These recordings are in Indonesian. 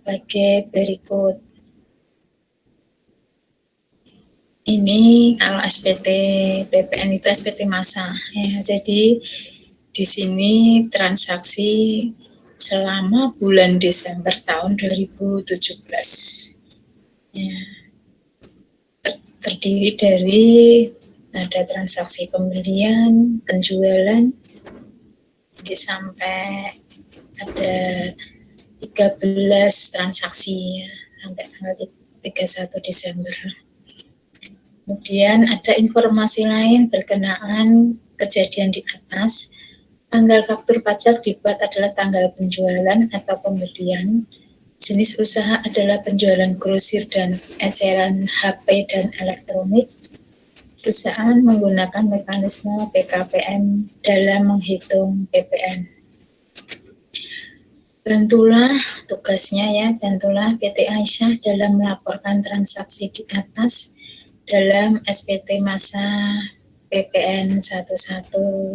sebagai berikut. Ini kalau SPT PPN itu SPT massa ya. Jadi di sini transaksi selama bulan Desember tahun 2017 ya, terdiri dari ada transaksi pembelian, penjualan, jadi sampai ada 13 transaksi ya, sampai tanggal 31 Desember. Kemudian ada informasi lain berkenaan kejadian di atas. Tanggal faktur pajak dibuat adalah tanggal penjualan atau pembelian. Jenis usaha adalah penjualan grosir dan eceran HP dan elektronik. Perusahaan menggunakan mekanisme PKPM dalam menghitung PPN. Bantulah tugasnya ya, bantulah PT Aisyah dalam melaporkan transaksi di atas dalam SPT massa PPN 1111.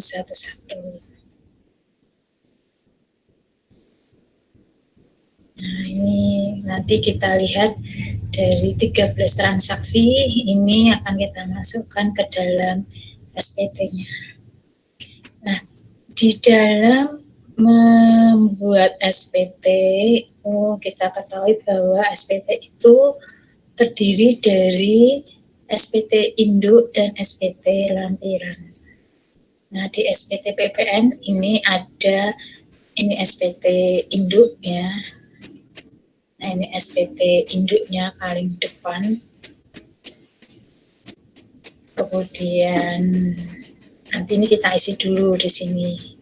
Nah, ini nanti kita lihat dari 13 transaksi ini akan kita masukkan ke dalam SPT-nya. Nah, di dalam membuat SPT, kita ketahui bahwa SPT itu terdiri dari SPT induk dan SPT lampiran. Nah, di SPT PPN ini ada ini SPT induk ya. Nah, ini SPT induknya paling depan. Kemudian nanti ini kita isi dulu di sini.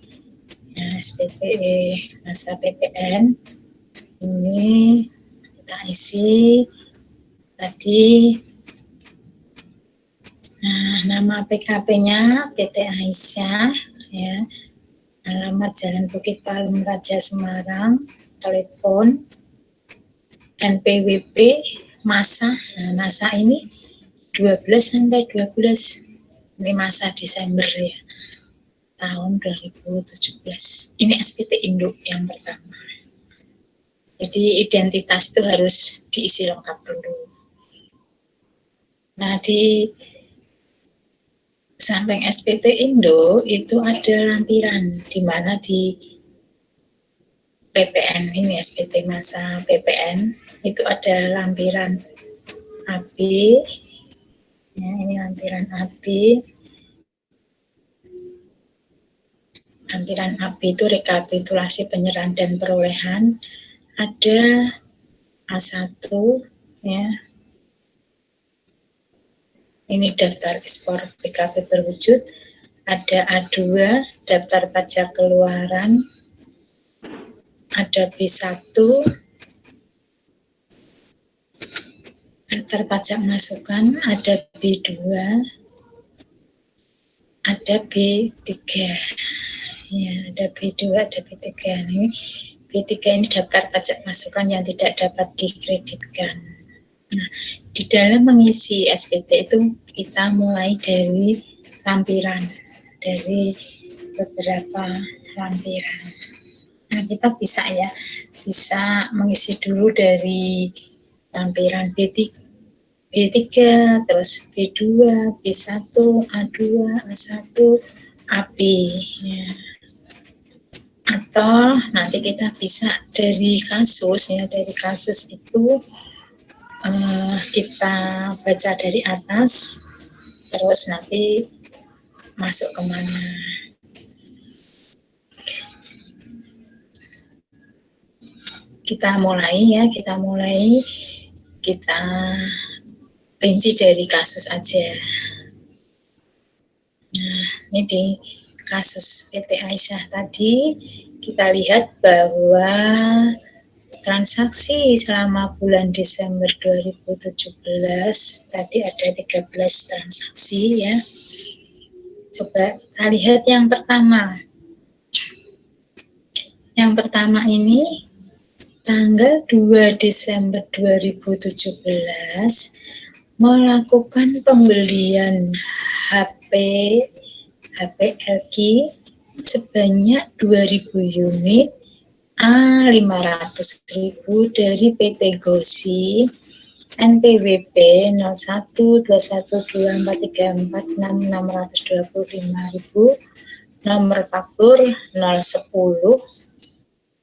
Ya, SPT massa PPN ini kita isi tadi. Nah, nama PKP-nya PT Aisyah ya. Alamat Jalan Bukit Palem Raja Semarang, telepon NPWP massa. Nah, massa ini 12 sampai 12. Ini masa Desember ya. Tahun 2017. Ini SPT induk yang pertama. Jadi identitas itu harus diisi lengkap dulu. Nah, di samping SPT induk itu ada lampiran, di mana di PPN ini SPT massa PPN itu ada lampiran AB ya, ini lampiran AB. Lampiran AB itu rekapitulasi penyerahan dan perolehan. Ada A1 ya. Ini daftar ekspor PKP berwujud. Ada A2 daftar pajak keluaran. Ada B1 daftar pajak masukan, ada B2, ada B3. Ya, ada B2, ada B3. Ini B3 ini daftar pajak masukan yang tidak dapat dikreditkan. Nah, di dalam mengisi SPT itu kita mulai dari lampiran, dari beberapa lampiran. Nah, kita bisa mengisi dulu dari lampiran B3, terus B2, B1, A2, A1, AB ya. Atau nanti kita bisa dari kasus ya, dari kasus itu kita baca dari atas, terus nanti masuk kemana. Kita mulai kita rinci dari kasus aja. Nah, ini di kasus PT Aisyah tadi kita lihat bahwa transaksi selama bulan Desember 2017 tadi ada 13 transaksi ya. Coba kita lihat yang pertama. Yang pertama ini tanggal 2 Desember 2017 melakukan pembelian HP LG sebanyak 2.000 unit A 500.000 dari PT Gosi NPWP 012124346625.000, nomor faktur 010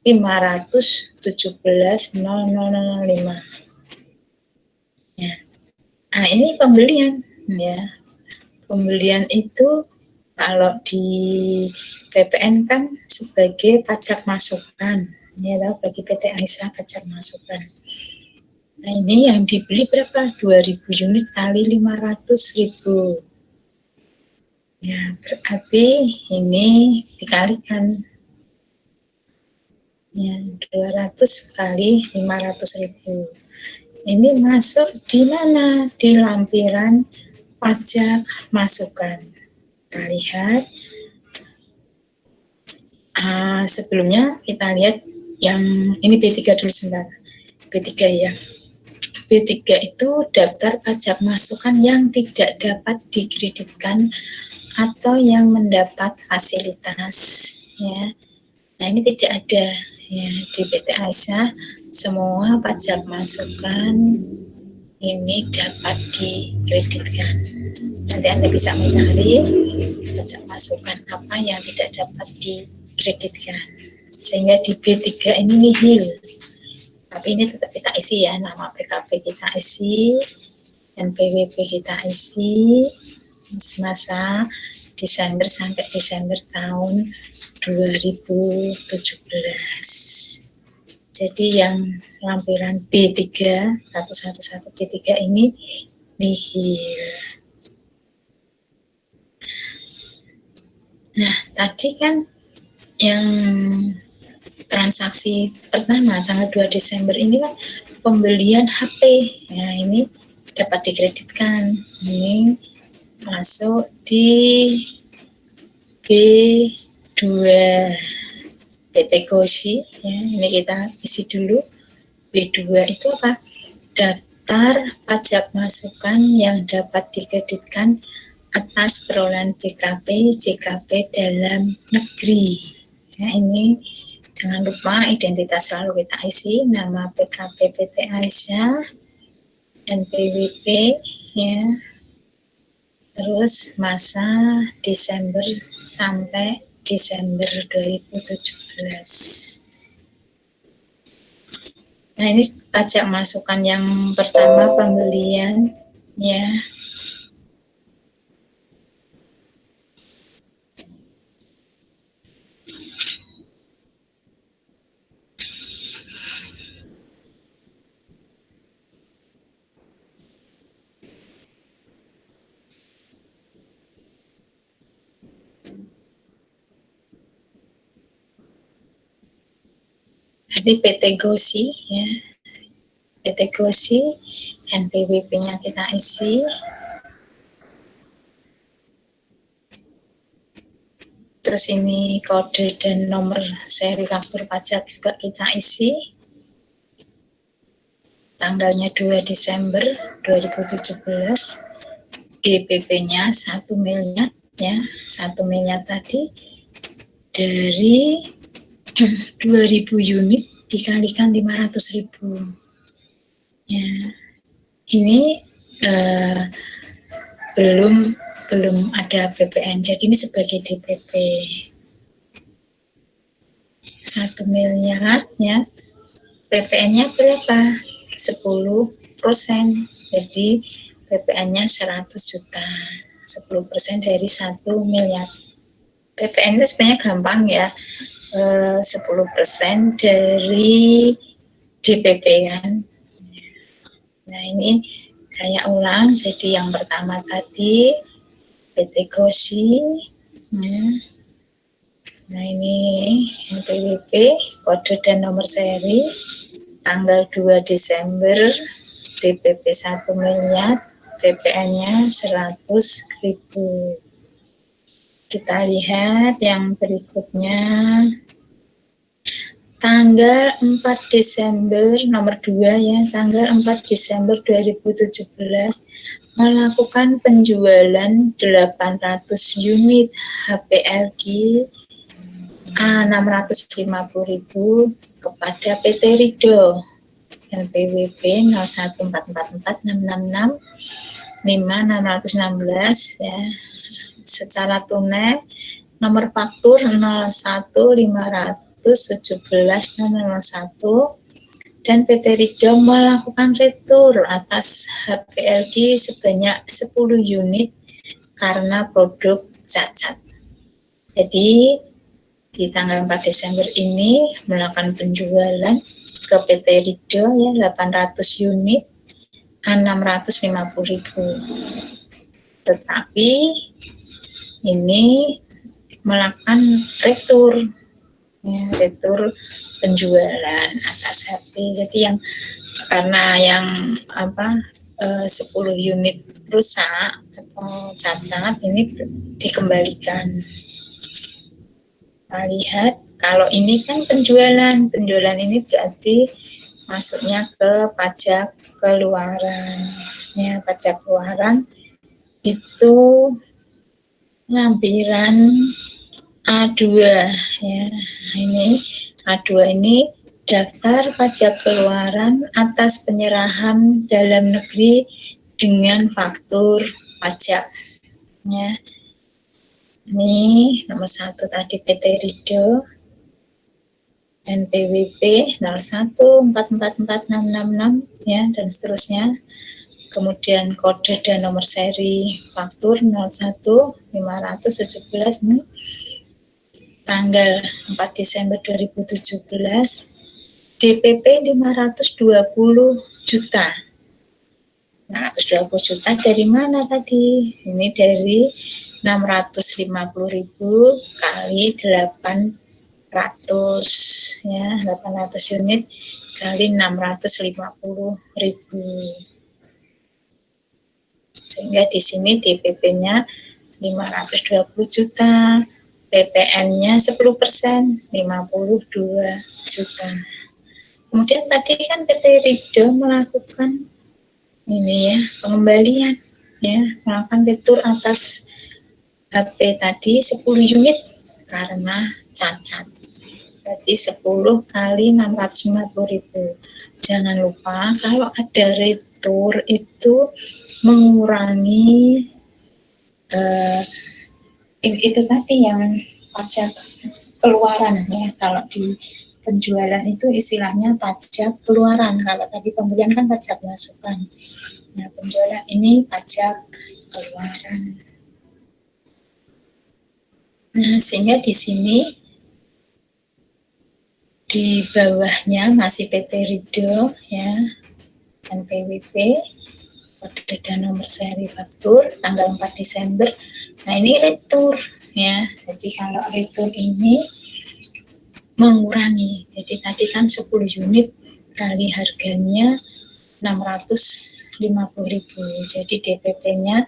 517 ya. Nah, ini pembelian ya. Pembelian itu kalau di PPN kan sebagai pajak masukan, ya tahu, bagi PT Aisyah pajak masukan. Nah, ini yang dibeli berapa? 2000 unit kali 500.000. Ya, berarti ini dikalikan. Ya, 200 kali 500.000. Ini masuk di mana? Di lampiran pajak masukan. Kita lihat. Sebelumnya kita lihat yang ini B3 dulu sebentar. B3 ya. B3 itu daftar pajak masukan yang tidak dapat dikreditkan atau yang mendapat fasilitas ya. Nah, ini tidak ada ya di PT Aisyah. Semua pajak masukan ini dapat dikreditkan. Nanti Anda bisa mencari pajak masukan apa yang tidak dapat dikreditkan. Sehingga di B3 ini nihil. Tapi ini tetap kita isi ya, nama PKP kita isi, NPWP kita isi, semasa Desember sampai Desember tahun 2017. Jadi yang lampiran B3, 111 B3 ini nihil. Nah, tadi kan yang transaksi pertama tanggal 2 Desember ini kan pembelian HP. Ya, ini dapat dikreditkan. Ini masuk di B2 PT Gosi ya. Ini kita isi dulu. B2 itu apa? Daftar pajak masukan yang dapat dikreditkan atas perolehan BKP JKP dalam negeri. Ya, ini jangan lupa identitas selalu kita isi, nama PKP PT Aisyah, NPWP ya. Terus masa Desember sampai Desember 2017. Nah, ini pajak masukan yang pertama pembelian ya. Ini PT Gosi ya. PT Gosi, NPWP-nya kita isi. Terus ini kode dan nomor seri faktur pajak juga kita isi. Tanggalnya 2 Desember 2017. DPP-nya 1 miliar ya. 1 miliar tadi dari 2000 unit dikalikan 500.000 ya. Ini belum ada PPN, jadi ini sebagai DPP 1 miliar ya. PPN-nya berapa? 10%, jadi PPN-nya 100 juta. 10% dari 1 miliar. PPN itu sebenarnya gampang ya. 10% dari DPP kan. Nah, ini saya ulang. Jadi yang pertama tadi PT Gosi. Nah, ini NPWP, kode dan nomor seri, tanggal 2 Desember, DPP 1 miliar, PPN-nya 100.000. Kita lihat yang berikutnya. Tanggal 4 Desember, nomor 2 ya, tanggal 4 Desember 2017, melakukan penjualan 800 unit HP LG A650.000 kepada PT Rido NPWP 01446665616 ya, secara tunai nomor faktur 01.517.001 dan PT Rido melakukan retur atas HPLG sebanyak 10 unit karena produk cacat. Jadi di tanggal 4 Desember ini melakukan penjualan ke PT Rido ya 800 unit A650.000. Tetapi ini melakukan retur ya, retur penjualan atas HP. Jadi yang karena yang 10 unit rusak atau cacat ini dikembalikan. Kita lihat kalau ini kan penjualan ini berarti masuknya ke pajak keluaran. Ya, pajak keluaran itu lampiran A2 ya. Ini A2 ini daftar pajak keluaran atas penyerahan dalam negeri dengan faktur pajak ya. Ini nomor 1 tadi PT Rido NPWP 01444666 ya dan seterusnya. Kemudian kode dan nomor seri faktur 01.517 nih, tanggal 4 Desember 2017, DPP 520 juta. 520 juta dari mana tadi? Ini dari 650.000 kali 800 ya, 800 unit kali 650.000. Sehingga di sini DPP-nya 520 juta, PPN-nya 10%, 52 juta. Kemudian tadi kan PT Rido melakukan ini ya, pengembalian ya, melakukan retur atas HP tadi 10 unit karena cacat. Berarti 10 kali 650.000. Jangan lupa kalau ada retur itu mengurangi itu tadi yang pajak keluaran ya. Kalau di penjualan itu istilahnya pajak keluaran. Kalau tadi pembelian kan pajak masukan. Nah, penjualan ini pajak keluaran. Nah, sehingga di sini di bawahnya masih PT Rido ya, NPWP, kode dan nomor seri faktur tanggal 4 Desember. Nah, ini retur ya. Jadi kalau retur ini mengurangi. Jadi tadi kan 10 unit kali harganya 650.000. Jadi DPP-nya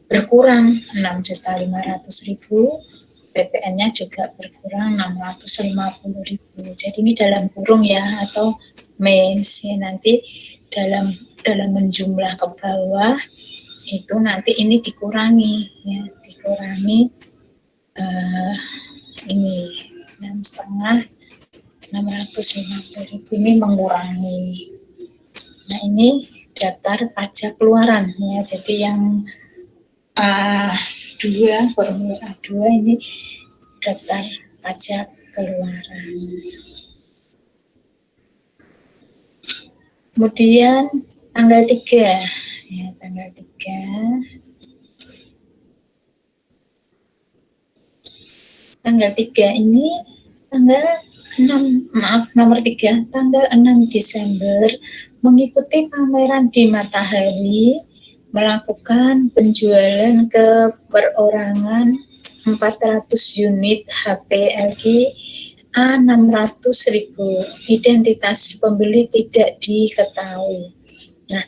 berkurang 6.500.000. PPN-nya juga berkurang 650.000. Jadi ini dalam kurung ya atau means ya, nanti dalam menjumlah ke bawah itu nanti ini dikurangi ya, dikurangi ini 6.500.000 ini mengurangi. Nah, ini daftar pajak keluaran ya. Jadi yang A2, formulir A2 ini daftar pajak keluaran. Kemudian tanggal 3 ya, tanggal 3 ini tanggal 6, nomor 3, tanggal 6 Desember mengikuti pameran di Matahari, melakukan penjualan ke perorangan 400 unit HP LG A600.000. Identitas pembeli tidak diketahui. Nah,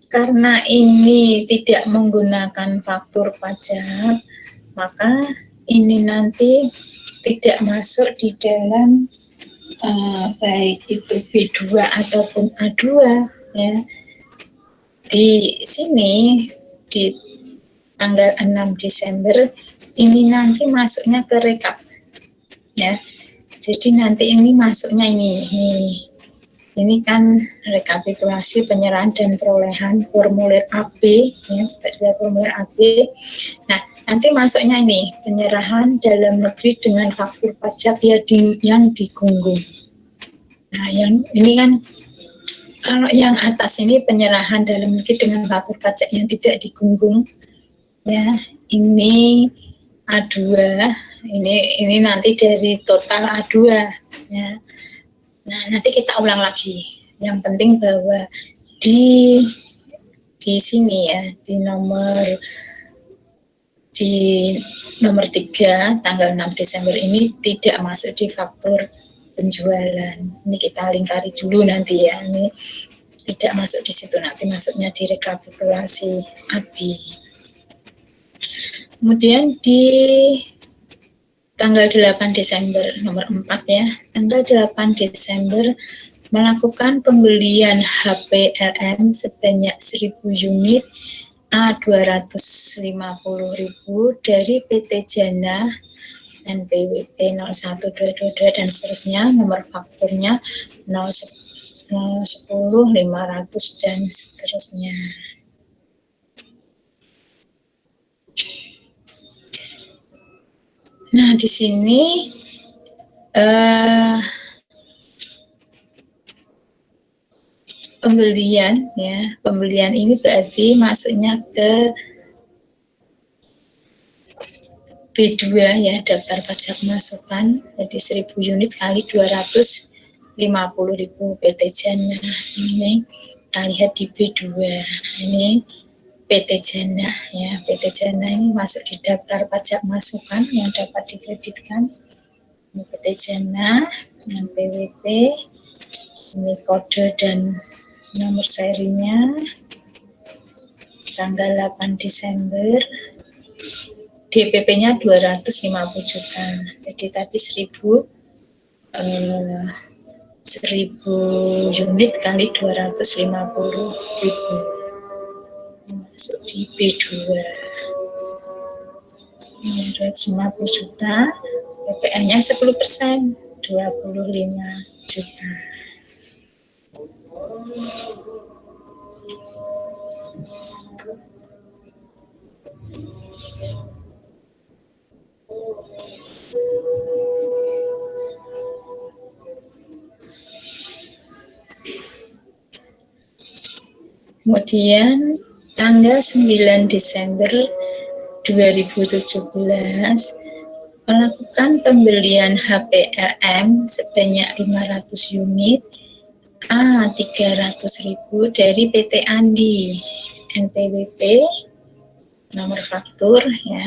karena ini tidak menggunakan faktur pajak, maka ini nanti tidak masuk di dalam baik itu B2 ataupun A2 ya. Di sini di tanggal 6 Desember ini nanti masuknya ke rekap ya. jadi nanti ini masuknya ini kan rekapitulasi penyerahan dan perolehan formulir AB, ya, seperti formulir AB. Nah, nanti masuknya ini penyerahan dalam negeri dengan faktur pajak yang digunggung. Nah, yang ini kan kalau yang atas ini penyerahan dalam negeri dengan faktur pajak yang tidak digunggung, ya ini A2, ini nanti dari total A2, ya. Nah, nanti kita ulang lagi. Yang penting bahwa di sini ya, di nomor 3 tanggal 6 Desember ini tidak masuk di faktur penjualan. Ini kita lingkari dulu nanti ya. Ini tidak masuk di situ, nanti masuknya di rekapitulasi AB. Kemudian di tanggal 8 Desember nomor 4 ya, tanggal 8 Desember melakukan pembelian HPLM sebanyak 1.000 unit A250.000 dari PT Jana NPWP 01222 dan seterusnya, nomor fakturnya 010, 500 dan seterusnya. Nah, di sini pembelian ini berarti masuknya ke B2 ya, daftar pajak masukan, jadi 1.000 unit kali 250.000 PT Jana. Ini kita lihat di B2, ini PT Jana ya, PT Jana ini masuk di daftar pajak masukan yang dapat dikreditkan. Ini PT Jana dengan PWP, ini kode dan nomor serinya, tanggal 8 Desember, DPP-nya 250 juta. Jadi tadi 1.000 unit kali 250.000. Masuk di B2. 250 juta, PPN-nya 10%, 25 juta. Kemudian tanggal 9 Desember 2017 melakukan pembelian HPLM sebanyak 500 unit A300.000 dari PT Andi NPWP, nomor faktur ya.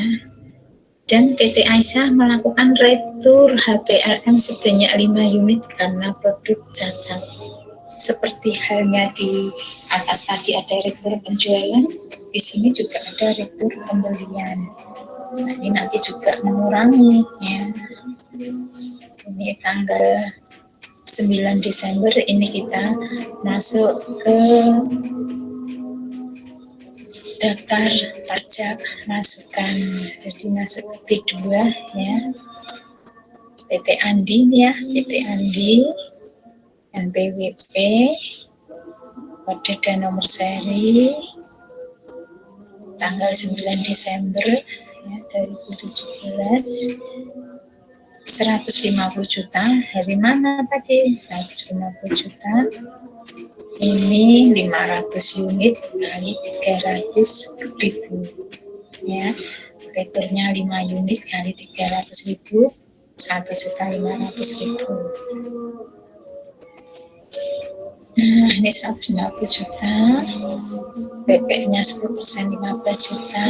Dan PT Aisyah melakukan retur HPLM sebanyak 5 unit karena produk cacat. Seperti halnya di atas tadi ada retur penjualan, di sini juga ada retur pembelian. Nah, ini nanti juga mengurangi ya. Ini tanggal 9 Desember ini kita masuk ke daftar pajak masukan. Jadi masuk ke B2 ya. PT Andi ya, PT Andi NPWP, kode dan nomor seri, tanggal 9 Desember ya, 2017, 150 juta. Dari mana tadi? 150 juta. Ini 500 unit kali 300.000 ya. Returnya 5 unit kali 300.000, 1.500.000. Nah, ini 150 juta, PPN-nya 10%, 15 juta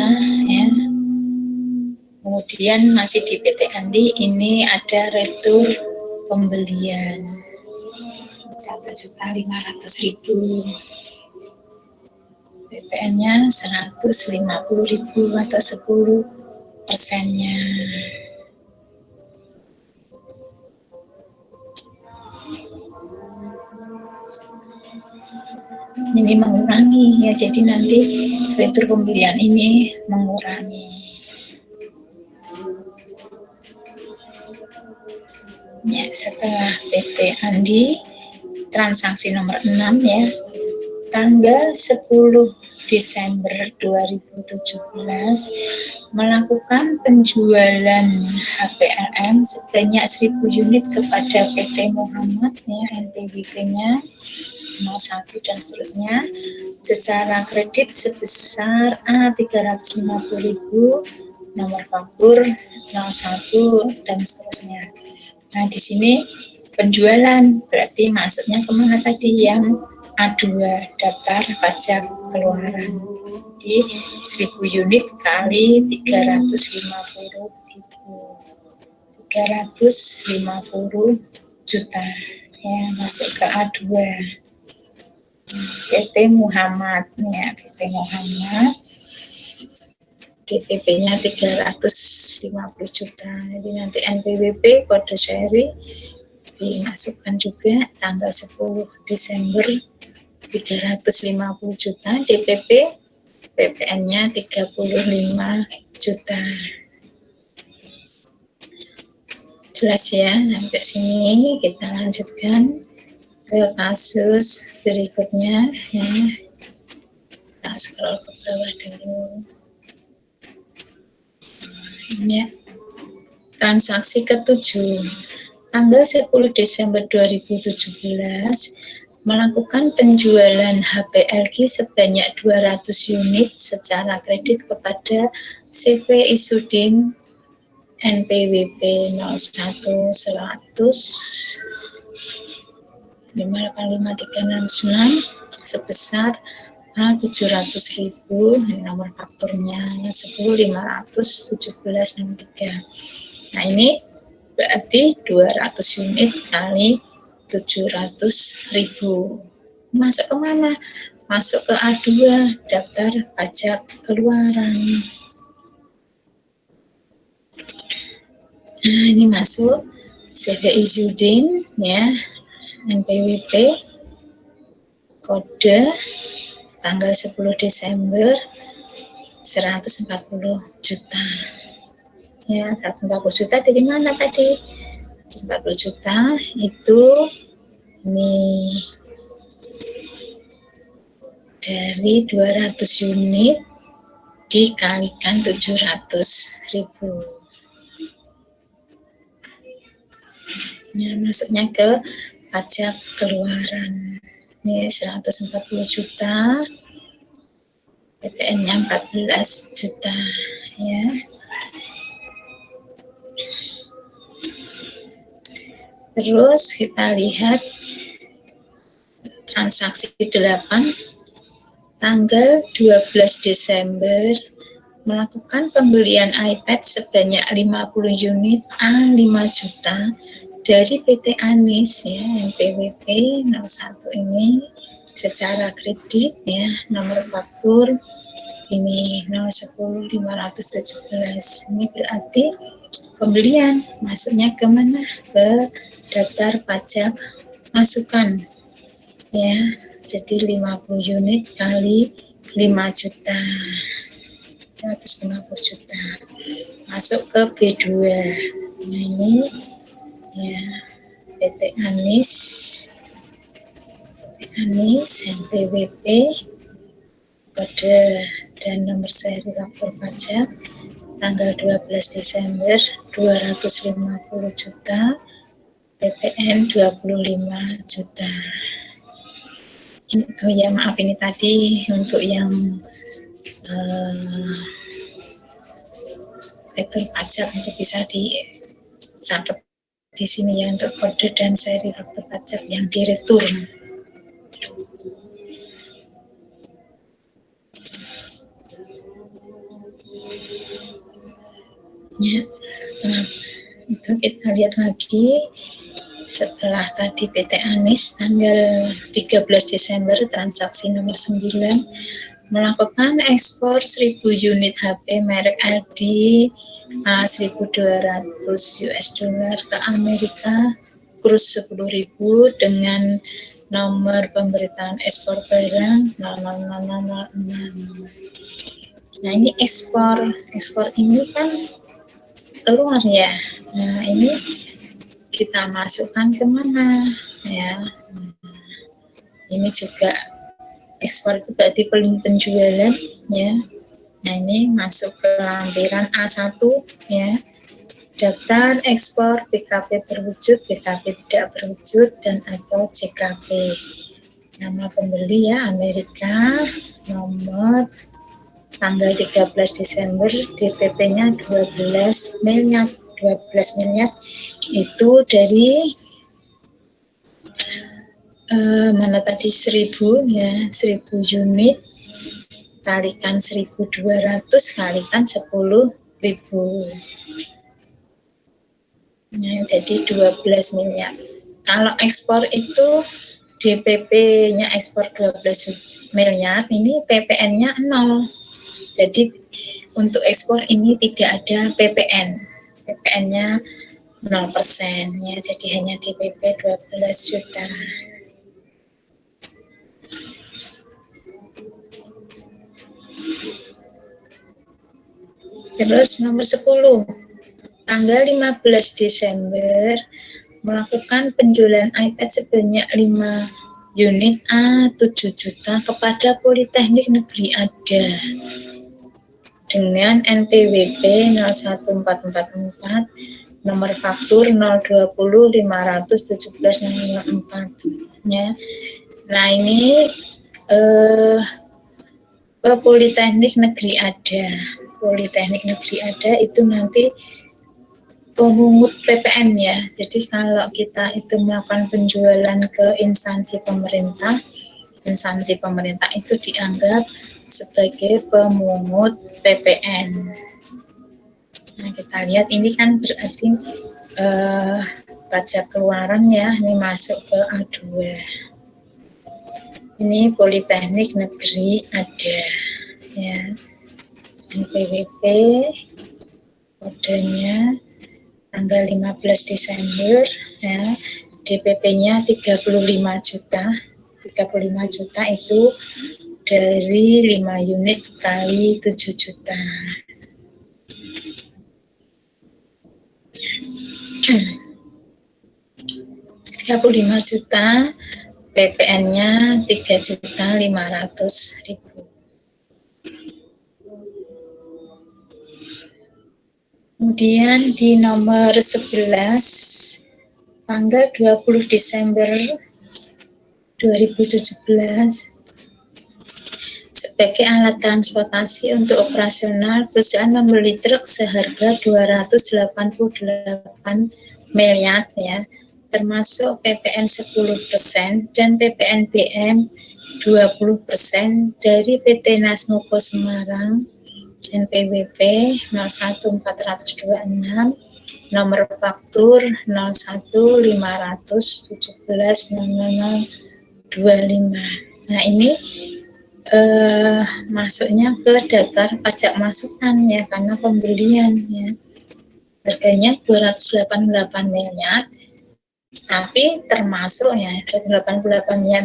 ya. Kemudian masih di PT Andi, ini ada retur pembelian 1.500.000, PPN-nya 150.000 atau 10%-nya. Ini mengurangi ya, jadi nanti retur pembelian ini mengurangi ya. setelah PT Andi, transaksi nomor 6 ya, tanggal 10 Desember 2017 melakukan penjualan HPLM sebanyak 1000 unit kepada PT Muhammad ya, NPWP-nya 01 dan seterusnya secara kredit sebesar A 350.000, nomor faktur 01 dan seterusnya. Nah, di sini penjualan berarti masuknya kemana tadi? Yang A2, daftar pajak keluaran. Di 1000 unit kali 350.000, 350 juta ya, masuk ke A2. PT Muhammad ya, PT Muhammad DPP-nya 350 juta. Jadi nanti NPWP kode seri dimasukkan juga tanggal 10 Desember 350 juta, DPP PPN-nya 35 juta. Jelas ya, sampai sini kita lanjutkan ke kasus berikutnya ya. Kita scroll ke bawah dulu. Ya. Transaksi ke-7. Tanggal 10 Desember 2017 melakukan penjualan HPLG sebanyak 200 unit secara kredit kepada CV Isudin NPWP 01 100 585.366 sebesar A 700.000, nomor fakturnya 10.517.63. Nah, ini berarti 200 unit kali 700.000. Masuk ke mana? Masuk ke A2, daftar pajak keluaran. Nah, ini masuk CV Izudin ya, NPWP, kode tanggal 10 Desember 140 juta. Ya, 140 juta dari mana tadi? 140 juta itu ini dari 200 unit dikalikan 700.000. Ya, masuknya ke pajak keluaran. Ini 140 juta, PPN-nya 14 juta ya. Terus kita lihat transaksi 8 tanggal 12 Desember melakukan pembelian iPad sebanyak 50 unit A5 juta dari PT Anis ya, NPWP 01 ini secara kredit ya, nomor faktur ini 010.517. Ini berarti pembelian masuknya ke mana? Ke daftar pajak masukan ya, jadi 50 unit kali 5 juta 150 juta masuk ke B2. Nah, ini ya, PT Anis NPWP kode dan nomor seri faktur pajak tanggal 12 Desember 250 juta, PPN 25 juta. Oh ya, maaf, ini tadi untuk yang retur pajak itu bisa dicatat di sini ya, untuk kode dan seri faktur pajak yang diretur. Ya, setelah itu kita lihat lagi. Setelah tadi PT Anis tanggal 13 Desember transaksi nomor 9 melakukan ekspor 1000 unit HP merek LG A1200 US dollar ke Amerika, kurs 10.000 dengan nomor pemberitaan ekspor barang 00006. Nah, ini ekspor ini kan keluar ya. Nah, ini kita masukkan kemana ya. Ini juga ekspor itu berarti penjualan ya. Nah ini masuk ke lampiran A1 ya. Daftar ekspor PKP berwujud, PKP tidak berwujud, dan atau CKP. Nama pembeli ya Amerika, nomor tanggal 13 Desember, DPP-nya 12 miliar. 12 miliar itu dari mana tadi 1000 ya, 1000 unit kalikan 1200 kalikan 10.000. Nah, jadi 12 miliar. Kalau ekspor itu DPP-nya ekspor 12 miliar, ini PPN-nya 0. Jadi untuk ekspor ini tidak ada PPN. PPN-nya 0% ya, jadi hanya DPP 12 juta. Terus nomor 10, tanggal 15 Desember melakukan penjualan iPad sebanyak 5 unit A7 juta kepada Politeknik Negeri Ada dengan NPWP 01444 nomor faktur 020 517 ya. Nah ini Politeknik Negeri Ada. Politeknik Negeri Ada itu nanti pemungut PPN ya. Jadi kalau kita itu melakukan penjualan ke instansi pemerintah itu dianggap sebagai pemungut PPN. Nah kita lihat ini kan berarti pajak keluaran ya, ini masuk ke A2. Ini Politeknik Negeri Ada ya. NPWP kodenya tanggal 15 Desember ya. DPP-nya 35 juta. 35 juta itu dari 5 unit kali 7 juta. $35 juta, PPN-nya 3.500.000. Kemudian di nomor 11, tanggal 20 Desember 2017, sebagai alat transportasi untuk operasional, perusahaan membeli truk seharga 288 miliar ya, termasuk PPN 10% dan PPN BM 20% dari PT Nasmoko Semarang, NPWP 01426, nomor faktur 01.517.0025. Nah ini masuknya ke daftar pajak masukan ya, karena pembelian ya. Harganya 288 miliar, tapi termasuk ya 288 miliar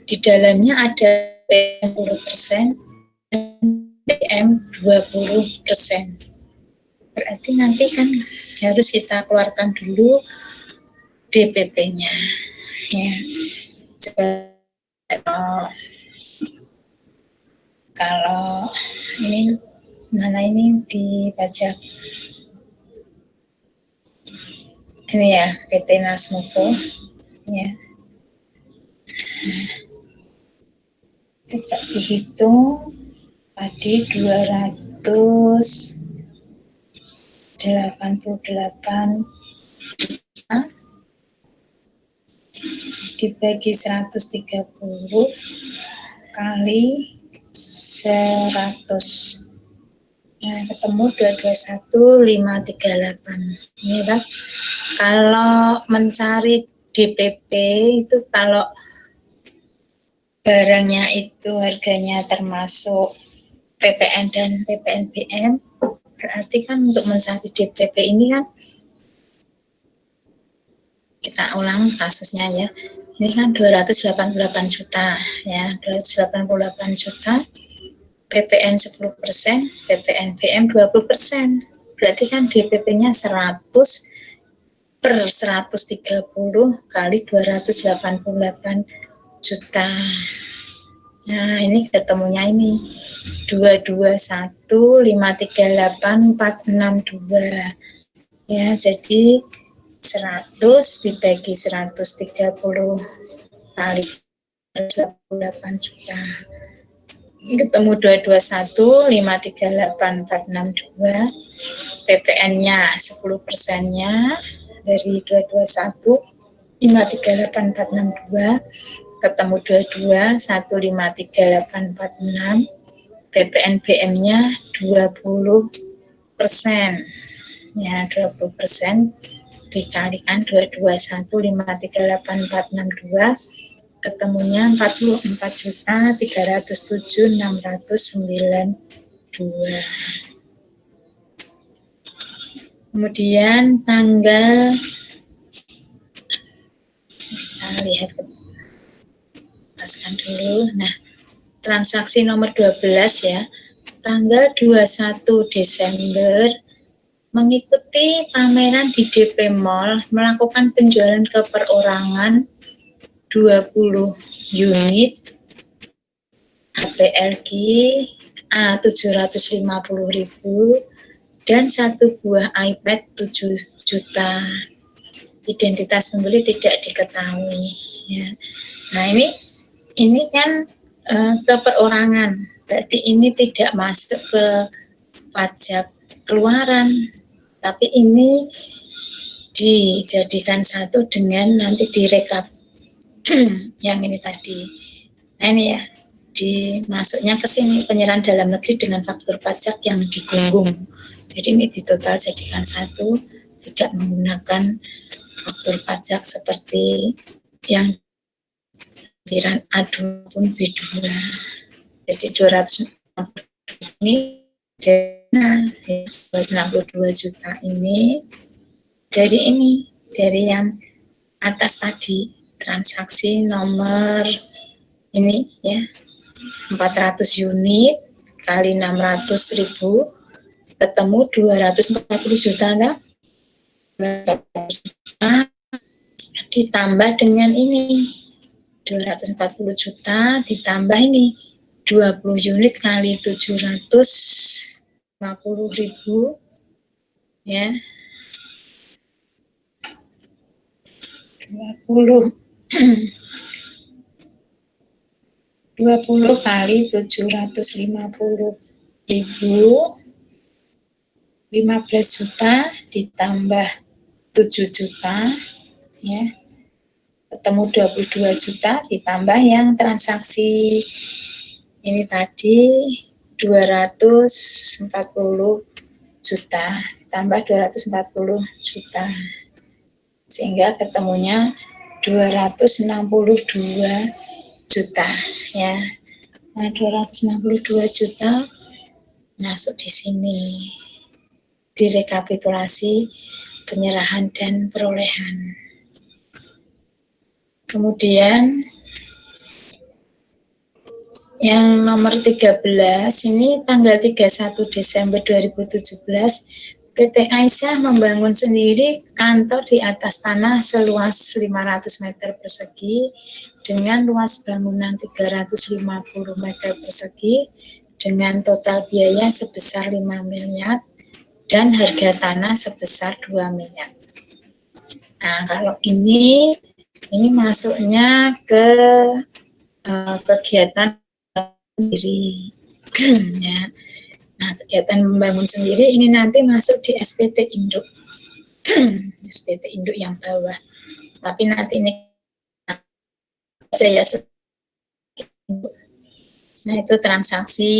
di dalamnya ada PM 10% dan PM 20%. Berarti nanti kan harus kita keluarkan dulu DPP-nya ya. Kalau ini mana ini di pajak ini ya, PT Nasmoko ya. Coba dihitung tadi 288 juta dibagi 130 kali 100. Nah, ketemu 221.538. Ini kan kalau mencari DPP itu kalau barangnya itu harganya termasuk PPN dan PPN BM, berarti kan untuk mencari DPP ini kan kita ulang kasusnya ya. Ini kan 288 juta ya, 288 juta. PPN 10%, PPN BM 20%. Berarti kan DPP-nya 100 per 130 kali 288 juta. Nah, ini ketemunya ini 221.538.462. Ya, jadi 100 dibagi 130 kali 28 juta. Ketemu 221.538.462. PPN-nya 10%-nya dari 221.538.462 ketemu 22.153.846. PPN BM-nya 20%. Ya, 20% dikalikan 221.538.462 ketemunya 44.307.692. Kemudian tanggal, kita lihat dulu. Nah, transaksi nomor 12 ya, tanggal 21 Desember mengikuti pameran di DP Mall, melakukan penjualan ke perorangan 20 unit HPLG A750.000 dan 1 buah iPad 7 juta. Identitas pembeli tidak diketahui. Ya. Nah, ini kan ke perorangan, berarti ini tidak masuk ke pajak keluaran, tapi ini dijadikan satu dengan nanti direkap yang ini tadi. Nah, ini ya, dimasuknya ke sini penyerahan dalam negeri dengan faktur pajak yang digunggung. Jadi ini ditotal jadikan satu, tidak menggunakan faktur pajak seperti yang lampiran A2 pun B2. Jadi 200 ini dana 262 juta ini dari yang atas tadi, transaksi nomor ini ya, 400 unit kali 600.000 ketemu 240 juta enggak? Ditambah dengan ini 240 juta ditambah ini 20 unit kali 750.000 ya, 20 kali 750.000 15 juta ditambah 7 juta ya, ketemu 22 juta ditambah yang transaksi ini tadi 240 juta ditambah 240 juta sehingga ketemunya 262 juta ya. Nah, 262 juta masuk di sini di rekapitulasi penyerahan dan perolehan. Kemudian yang nomor 13 ini tanggal 31 Desember 2017 PT Aisyah membangun sendiri kantor di atas tanah seluas 500 meter persegi dengan luas bangunan 350 meter persegi dengan total biaya sebesar 5 miliar dan harga tanah sebesar 2 miliar. Nah, kalau ini masuknya ke kegiatan sendiri ya. Nah, kegiatan membangun sendiri ini nanti masuk di SPT Induk. SPT Induk yang bawah. Tapi nanti ini saya nah, itu transaksi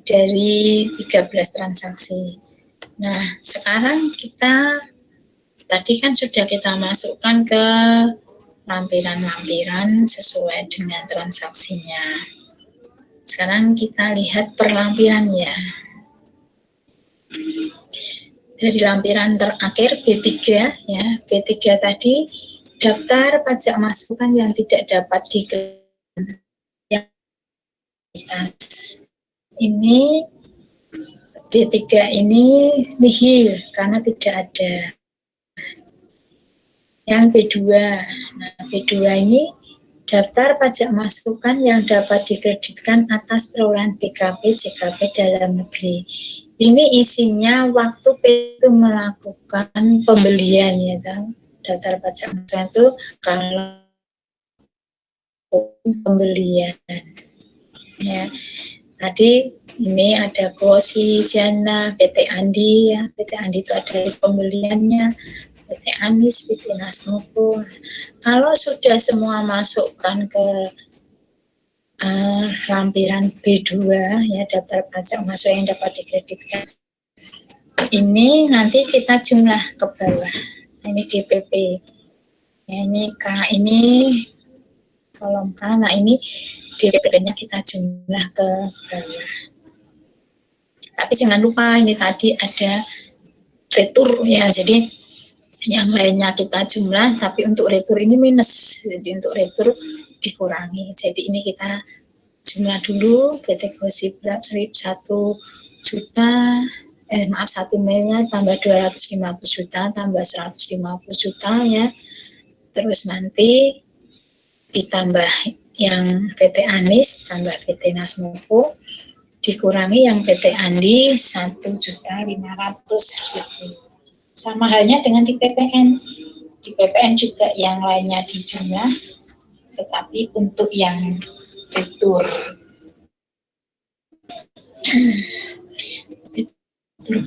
dari 13 transaksi. Nah, sekarang kita tadi kan sudah kita masukkan ke lampiran-lampiran sesuai dengan transaksinya. Sekarang kita lihat per lampirannya. Dari lampiran terakhir B3 ya, B3 tadi daftar pajak masukan yang tidak dapat dikeluarkan. Ini B3 ini nihil karena tidak ada. Yang B2. Nah, B2 ini daftar pajak masukan yang dapat dikreditkan atas perolehan BKP JKP dalam negeri. Ini isinya waktu itu melakukan pembelian ya, daftar pajak masukan itu kalau pembelian ya. Tadi ini ada Kosi, Jana, PT Andi ya. PT Andi itu ada pembeliannya, PT Anis, PT Nasmoko. Kalau sudah semua masukkan ke lampiran B2 ya, daftar pajak masuk yang dapat dikreditkan. Ini nanti kita jumlah ke bawah. Ini DPP. Ya, ini K ini kolom K. Nah, ini DPP-nya kita jumlah ke bawah. Tapi jangan lupa ini tadi ada retur ya. Jadi yang lainnya kita jumlah, tapi untuk retur ini minus. Jadi untuk retur dikurangi. Jadi ini kita jumlah dulu. PT Gosip 1 juta, 1 miliar tambah 250 juta tambah 150 juta ya. Terus nanti ditambah yang PT Anis tambah PT Nasmoko dikurangi yang PT Andi 1.500.000. Sama halnya dengan di PPN. Di PPN juga yang lainnya dijumlah, tetapi untuk yang retur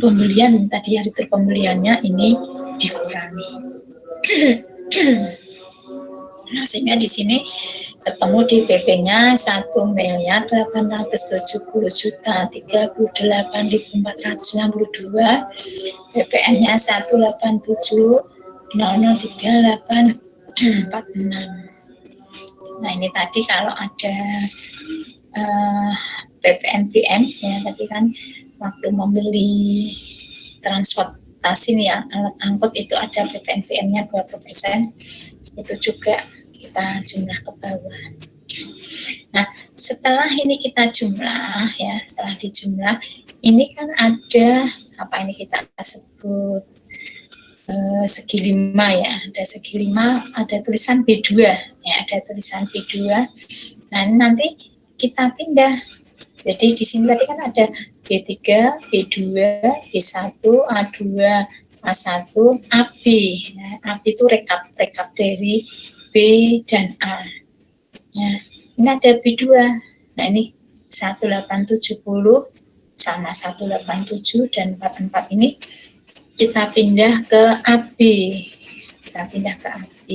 pembelian tadi hari pembeliannya ini dikurangi. Nah, sehingga di sini ketemu di PP-nya 1.370.038.462, PPN-nya 187.003.846. Nah, ini tadi kalau ada PPN BM ya, tadi kan waktu membeli transportasi nih ya, alat angkut itu ada PPN BM-nya 20%, itu juga kita jumlah ke bawah. Nah, setelah ini kita jumlah ya, setelah dijumlah, ini kan ada apa ini kita sebut segi 5 ya, ada segi 5, ada tulisan B2 ya, ada tulisan B2. Nah, nanti kita pindah. Jadi di sini tadi kan ada B3, B2, B1, A2, A1, AB. Nah, AB itu rekap dari B dan A. Nah, ini ada B2. Nah, ini 1870 sama 187 dan 44 ini kita pindah ke AB. Kita pindah ke AB.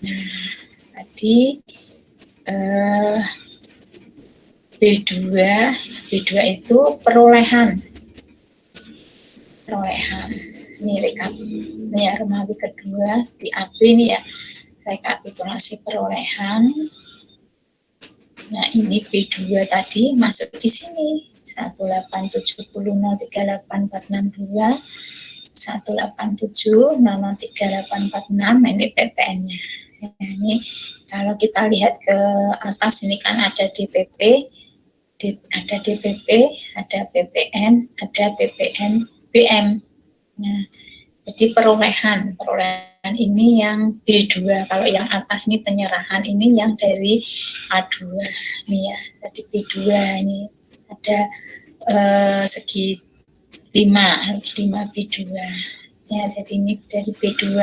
Nah, tadi B2 itu perolehan. Ini rekap, ini ya Romawi kedua di AB ini ya, rekapitulasi perolehan. Nah, ini B2 tadi masuk di sini 187038462, 187003846. Ini PPN-nya. Nah, ini kalau kita lihat ke atas ini kan ada DPP, ada DPP, ada PPN, ada PPN BM. Nah, jadi perolehan ini yang B2. Kalau yang atas ini penyerahan, ini yang dari A2 nih ya. Tadi B2 ini ada segi 5 B2 ya. Jadi ini dari B2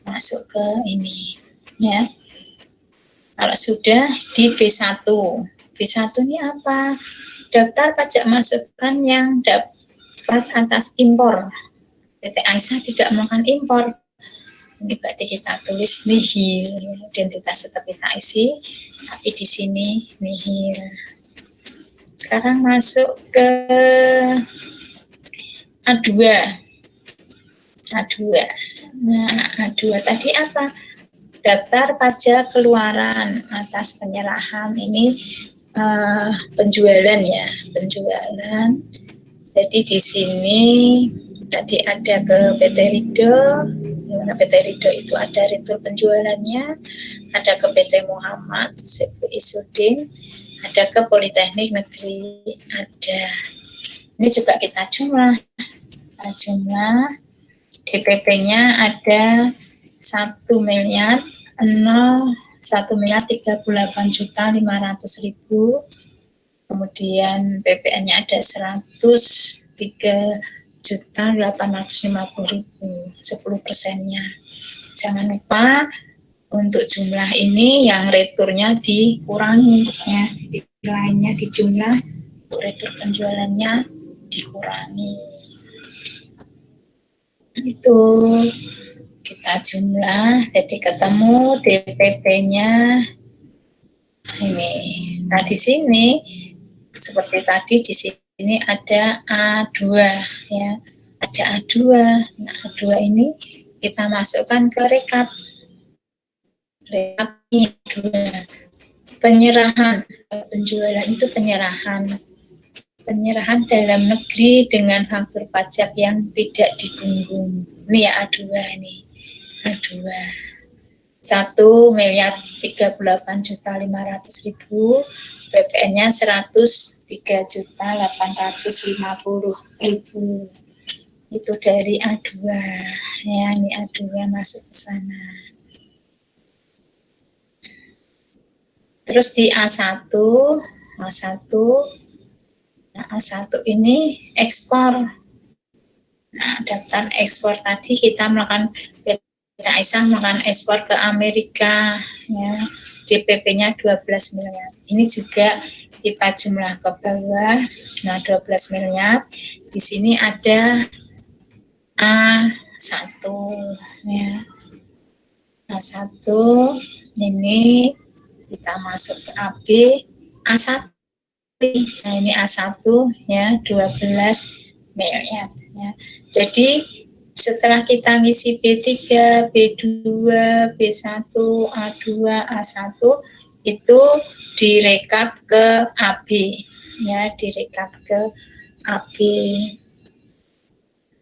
masuk ke ini ya. Kalau sudah di B1 ini apa? Daftar pajak masukan yang dapat atas impor. PT Aisyah tidak melakukan impor. Ini berarti kita tulis nihil, identitas tetap kita isi, tapi di sini nihil. Sekarang masuk ke A2. Nah, A2 tadi apa? Daftar pajak keluaran atas penyerahan. Ini penjualan ya, penjualan. Jadi di sini tadi ada ke PT Rido, dimana PT Rido itu ada retur penjualannya, ada ke PT Muhammad, Sebu Isudin, ada ke Politeknik Negeri, ada. Ini juga kita jumlah DPP-nya ada 1.1.38.500.000, kemudian PPN-nya ada 103.850.000, 10%-nya. Jangan lupa untuk jumlah ini yang returnya dikurangi ya, nilainya di jumlah, untuk retur penjualannya dikurangi. Itu kita jumlah, jadi ketemu DPP-nya ini. Nah, di sini seperti tadi di sini ada A2 ya. Ada A2. Nah, A2 ini kita masukkan ke rekap. Rekap A2. Penyerahan penjualan itu penyerahan dalam negeri dengan faktur pajak yang tidak digunggung. Ini ya A2 nih. A2. 1.038.500.000, PPN-nya 103.850.000. Itu dari A2 ya, ini A2 masuk ke sana. Terus di A1, nah A1 ini ekspor. Nah, daftar ekspor tadi kita melakukan Aisyah melakukan ekspor ke Amerika ya, DPP-nya 12 miliar. Ini juga kita jumlah ke bawah. Nah, 12 miliar. Di sini ada A1 ya. A1 ini kita masuk ke AB, A1. Nah, ini A1 ya, 12 miliar ya. Jadi setelah kita ngisi B3, B2, B1, A2, A1 itu direkap ke AB ya, direkap ke AB.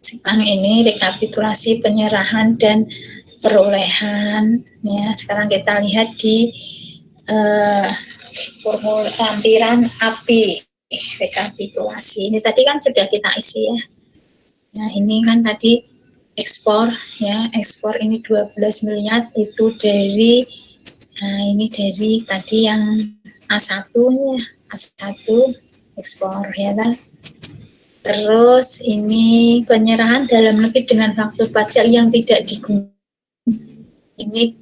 Sekarang ini rekapitulasi penyerahan dan perolehan ya. Sekarang kita lihat di formulir lampiran AB rekapitulasi. Ini tadi kan sudah kita isi ya. Nah, ini kan tadi ekspor ya, ekspor ini 12 miliar itu dari, nah ini dari tadi yang A1 ya, A1 ekspor ya kan. Terus ini penyerahan dalam negeri dengan faktur pajak yang tidak digunggung, ini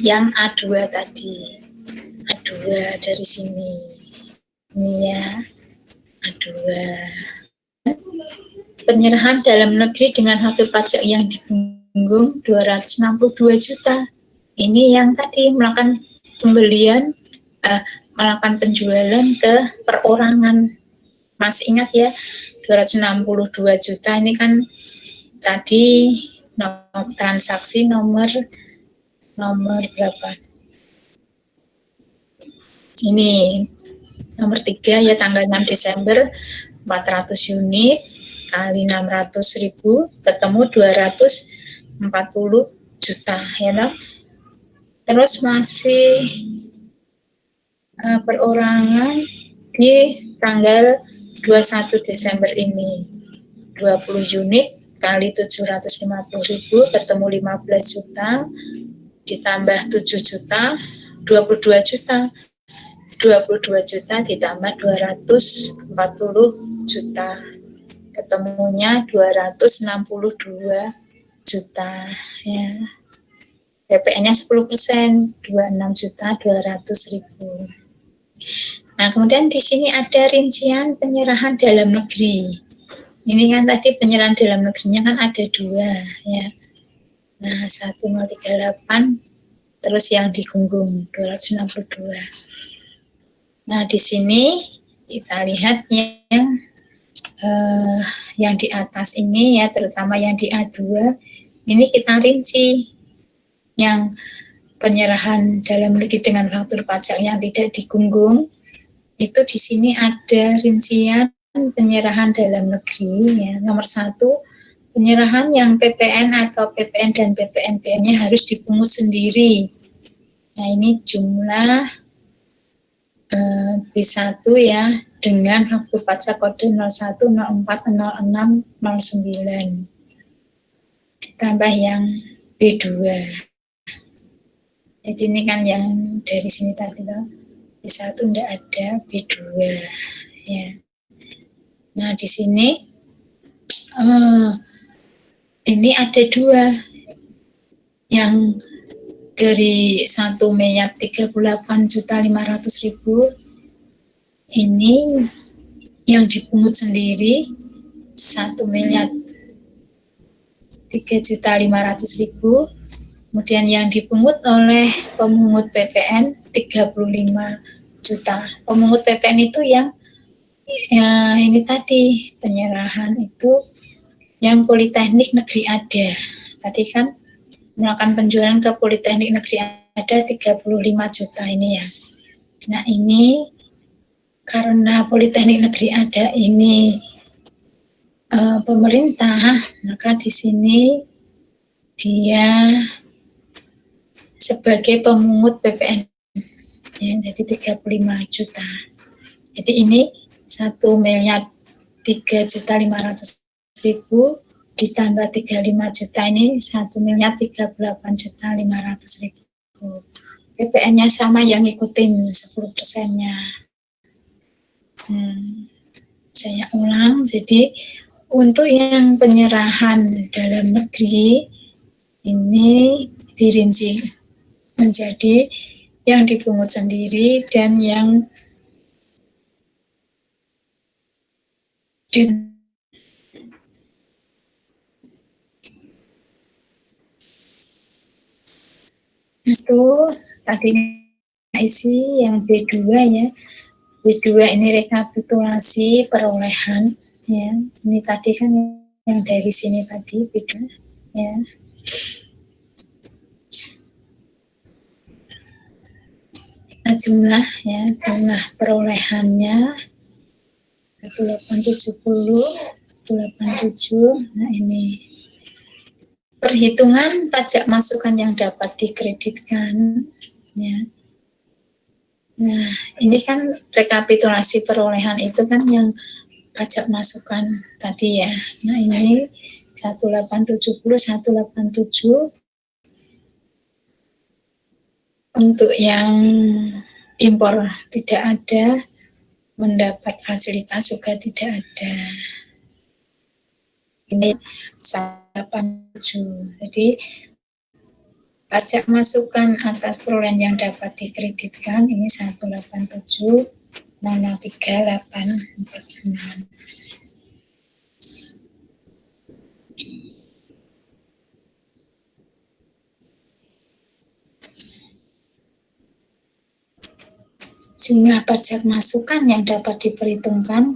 yang A2 tadi, A2 dari sini ini ya, A2. Penyerahan dalam negeri dengan faktur pajak yang digunggung 262 juta. Ini yang tadi melakukan pembelian, melakukan penjualan ke perorangan. Masih ingat ya, 262 juta ini kan tadi transaksi nomor berapa? Ini nomor 3 ya, tanggal 6 Desember 400 unit kali 600.000 ketemu 240 juta ya kan? Terus masih perorangan di tanggal 21 Desember ini 20 unit kali 750.000 ketemu 15 juta ditambah 7 juta 22 juta 22 juta ditambah 240 juta ketemunya 262 juta ya. PPN-nya 10%, 26.200.000. Nah, kemudian di sini ada rincian penyerahan dalam negeri. Ini kan tadi penyerahan dalam negerinya kan ada 2 ya. Nah, 1038 terus yang digunggung 262. Nah, di sini kita lihat yang di atas ini ya, terutama yang di A2 ini kita rinci yang penyerahan dalam negeri dengan faktur pajak yang tidak digunggung. Itu di sini ada rincian penyerahan dalam negeri ya. Nomor 1, penyerahan yang PPN atau PPN dan PPNBM-nya harus dipungut sendiri. Nah, ini jumlah B1 ya dengan faktur pajak kode 01040609. Ditambah yang B2. Jadi ini kan yang dari sini tadi B1 tidak ada, B2 ya. Nah di sini ini ada 2 yang dari 1.038.500.000 ini yang dipungut sendiri 1.003.500.000, kemudian yang dipungut oleh pemungut PPN 35 juta. Pemungut PPN itu yang ini tadi penyerahan itu yang Politeknik Negeri ada. Tadi kan melakukan penjualan ke Politeknik Negeri ada 35 juta ini ya. Nah ini karena Politeknik Negeri ada ini pemerintah, maka di sini dia sebagai pemungut PPN ya, jadi 35 juta. Jadi ini 1.003.500.000 ditambah 35 juta ini 1.038.500.000. PPN-nya sama yang ngikutin 10%-nya. Saya ulang, jadi untuk yang penyerahan dalam negeri ini dirinci menjadi yang dipungut sendiri dan yang itu tadi isi yang B2 ya. B2 ini rekapitulasi perolehan ya. Ini tadi kan yang dari sini tadi B2 ya. Nah, jumlah perolehannya 870 87. Nah ini perhitungan pajak masukan yang dapat dikreditkan ya. Nah ini kan rekapitulasi perolehan itu kan yang pajak masukan tadi ya. Nah ini 1870 187. Untuk yang impor tidak ada, mendapat fasilitas juga tidak ada. Ini 187. Jadi pajak masukan atas perolehan yang dapat dikreditkan ini 187 03846. Jumlah pajak masukan yang dapat diperhitungkan,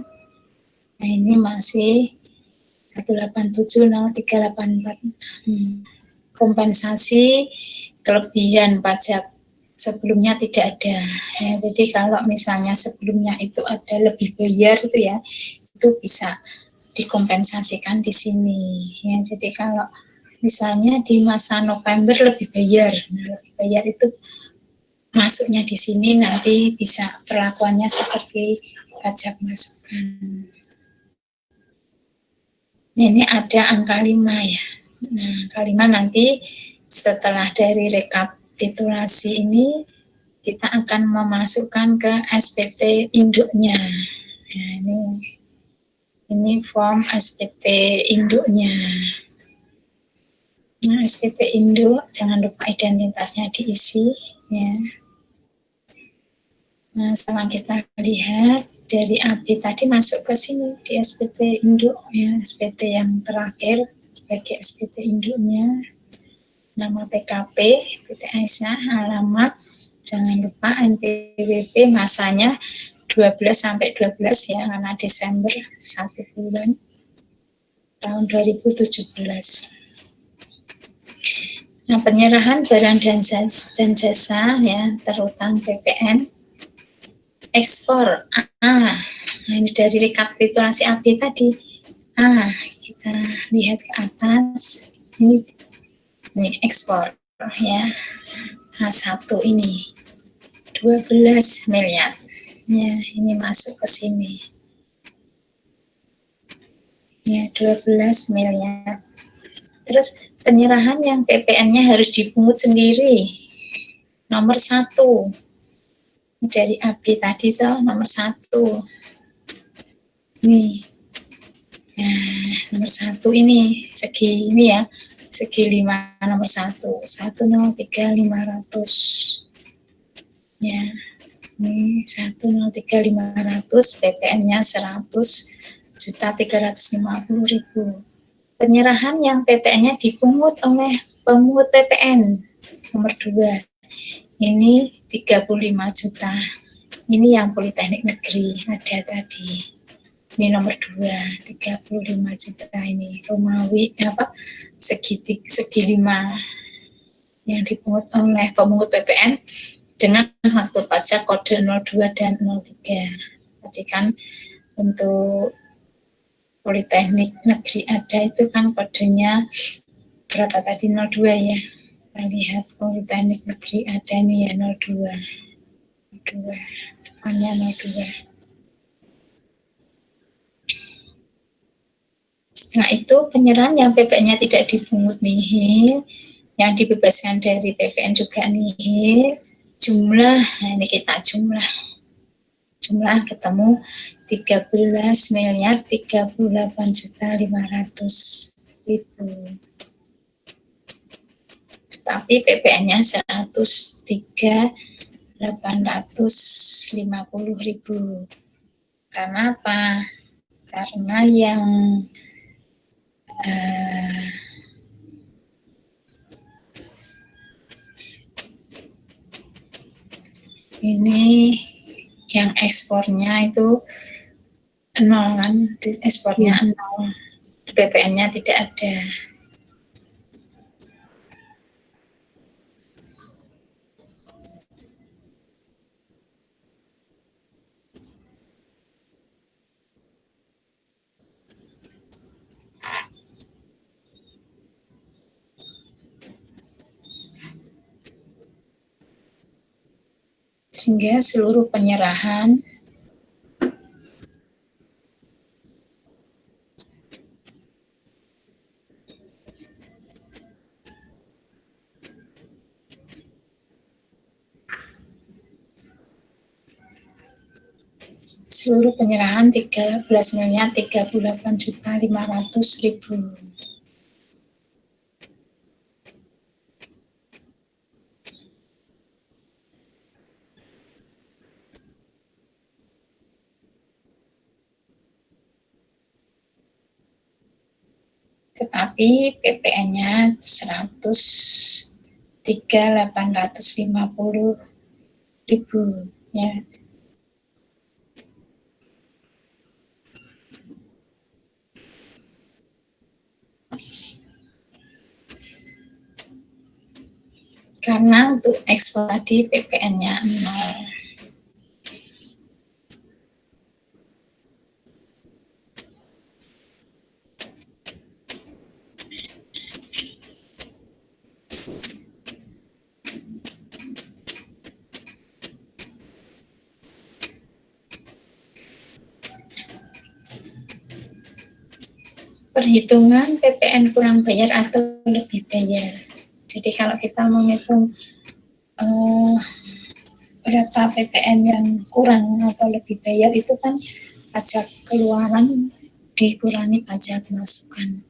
nah ini masih 1870384. Kompensasi kelebihan pajak sebelumnya tidak ada. Ya, jadi kalau misalnya sebelumnya itu ada lebih bayar itu ya, itu bisa dikompensasikan di sini. Ya, jadi kalau misalnya di masa November lebih bayar, nah lebih bayar itu masuknya di sini nanti bisa perlakuannya seperti pajak masukan. Ini ada angka 5 ya. Nah, angka 5 nanti setelah dari rekapitulasi ini kita akan memasukkan ke SPT induknya. Nah, ini form SPT induknya. Nah, SPT induk jangan lupa identitasnya diisi ya. Nah, setelah kita lihat dari AB tadi masuk ke sini di SPT induk ya, SPT yang terakhir sebagai SPT induknya, nama PKP, PT Aisyah, alamat, jangan lupa NPWP, masanya 12 sampai 12 ya, karena Desember 1 bulan tahun 2017. Nah, penyerahan barang dan jasa ya, terutang PPN. Ekspor nah ini dari rekapitulasi AB tadi. Kita lihat ke atas, ini ekspor ya. A1 ini 12 miliar ya, ini masuk ke sini ya, 12 miliar. Terus Penyerahan yang PPN-nya harus dipungut sendiri. Nomor 1. Dari AB tadi tuh nomor 1. Nih. Nah, nomor 1 ini segi ini ya. Segi 5 nomor 1. 103.500. Ya. Ini 103.500, PPN-nya 100.350.000. Penyerahan yang PPN-nya dipungut oleh pemungut PPN nomor 2. Ini 35 juta. Ini yang Politeknik Negeri ada tadi. Ini nomor 2, 35 juta ini. Romawi segi 5 yang dipungut oleh pemungut PPN dengan waktu pajak kode 02 dan 03. Tadi kan untuk Politeknik Negeri ada itu kan kodenya berapa tadi, 02 ya. Kita lihat Politeknik Negeri ada nih ya, 02. 02, depannya 02. Setelah itu penyerahan yang PPN-nya tidak dipungut nihil, yang dibebaskan dari PPN juga nihil, jumlah, nah ini kita jumlah ketemu 13.038.500.000. Tapi PPN-nya 103.850.000. Karena apa? Karena yang ini yang ekspornya itu 0 kan, ekspornya 0, PPN-nya tidak ada. Sehingga seluruh penyerahan seluruh penyerahan 13.038.500.000. Tetapi PPN-nya 103.850.000 ya. Karena untuk ekspor tadi PPN-nya 0. Perhitungan PPN kurang bayar atau lebih bayar. Jadi kalau kita menghitung berapa PPN yang kurang atau lebih bayar itu kan pajak keluaran dikurangi pajak masukan.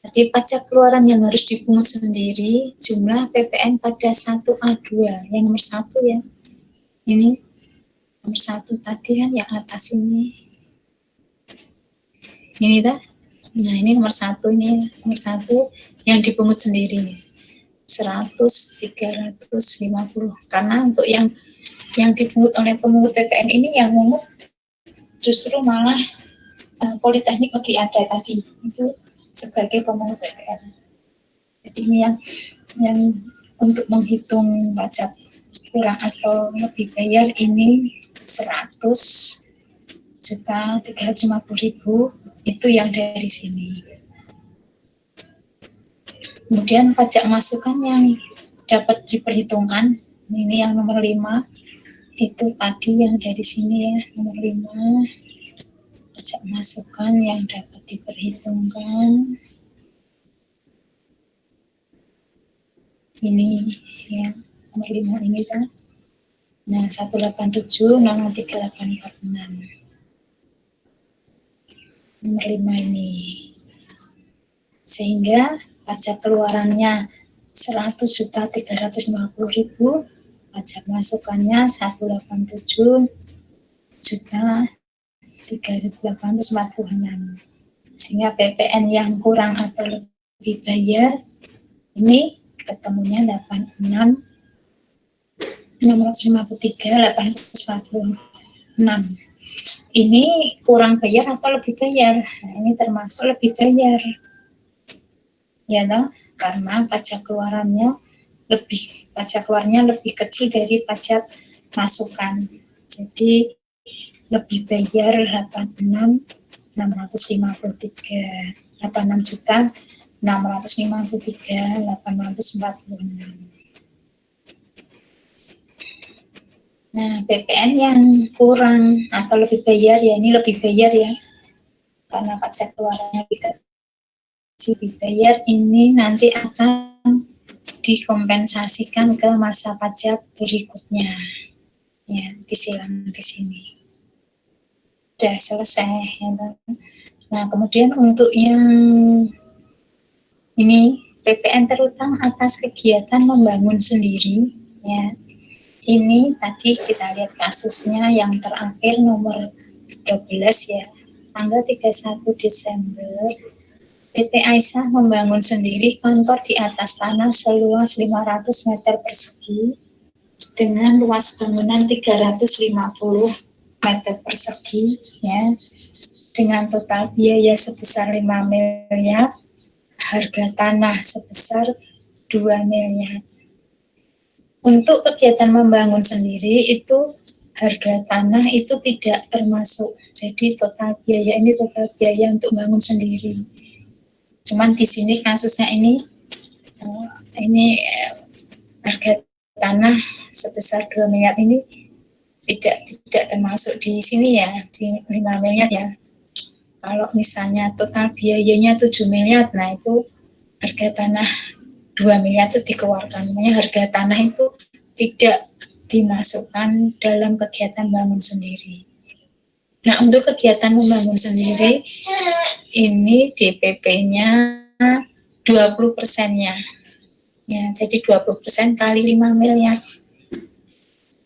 Jadi pajak keluaran yang harus dipungut sendiri jumlah PPN pada 1A2 yang nomor 1 ya. Ini nomor 1 tadi kan yang atas ini. Ini dah. Nah ini nomor 1 ini, nomor 1 yang dipungut sendiri 100.350. Karena untuk yang dipungut oleh pemungut PPN ini yang mungut justru malah Politeknik Negeri ada tadi itu sebagai pemungut PPN. Jadi ini yang untuk menghitung pajak kurang atau lebih bayar ini 100.350.000 itu yang dari sini. Kemudian pajak masukan yang dapat diperhitungkan ini yang nomor 5 itu tadi yang dari sini ya, nomor 5 pajak masukan yang dapat diperhitungkan Ini ya, nomor 5 ini kan. Nah, 187 nomor 3846. Nomor 5 ini. Sehingga pajak keluarannya 100.350.000, pajak masukannya 187.3.846. Sehingga PPN yang kurang atau lebih bayar ini ketemunya 86.653.846. Ini kurang bayar atau lebih bayar? Nah, ini termasuk lebih bayar. Ya toh, karena pajak keluarnya lebih kecil dari pajak masukan. Jadi lebih bayar 86.653.846. Nah, PPN yang kurang atau lebih bayar ya, ini lebih bayar ya, karena pajak keluarannya lebih bayar, ini nanti akan dikompensasikan ke masa pajak berikutnya. Ya, disilang di sini. Sudah selesai. Ya. Nah, kemudian untuk yang ini PPN terutang atas kegiatan membangun sendiri, ya. Ini tadi kita lihat kasusnya yang terakhir nomor 13 ya, tanggal 31 Desember, PT Aisyah membangun sendiri kantor di atas tanah seluas 500 meter persegi dengan luas bangunan 350 meter persegi ya, dengan total biaya sebesar 5 miliar, harga tanah sebesar 2 miliar. Untuk kegiatan membangun sendiri itu harga tanah itu tidak termasuk. Jadi total biaya ini total biaya untuk bangun sendiri. Cuman di sini kasusnya ini harga tanah sebesar 2 miliar ini tidak termasuk di sini ya, di 5 miliar ya. Kalau misalnya total biayanya 7 miliar, nah itu harga tanah 2 miliar itu dikeluarkan. Namanya harga tanah itu tidak dimasukkan dalam kegiatan bangun sendiri. Nah, untuk kegiatan membangun sendiri, ini DPP-nya 20%-nya. Ya, jadi 20% kali 5 miliar.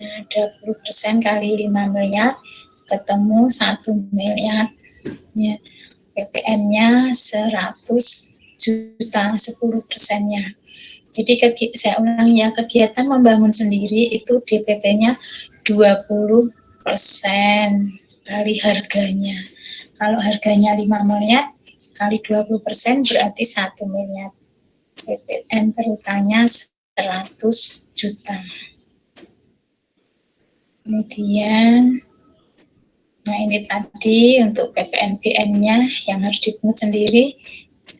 Nah, 20% kali 5 miliar, ketemu 1 miliar. Ya, PPN-nya 100 juta, 10%-nya. Jadi saya ulang ya, kegiatan membangun sendiri itu DPP-nya 20% kali harganya. Kalau harganya 5 miliar kali 20% berarti 1 miliar. PPN terutangnya 100 juta. Kemudian, nah ini tadi untuk PPNBM-nya yang harus dipungut sendiri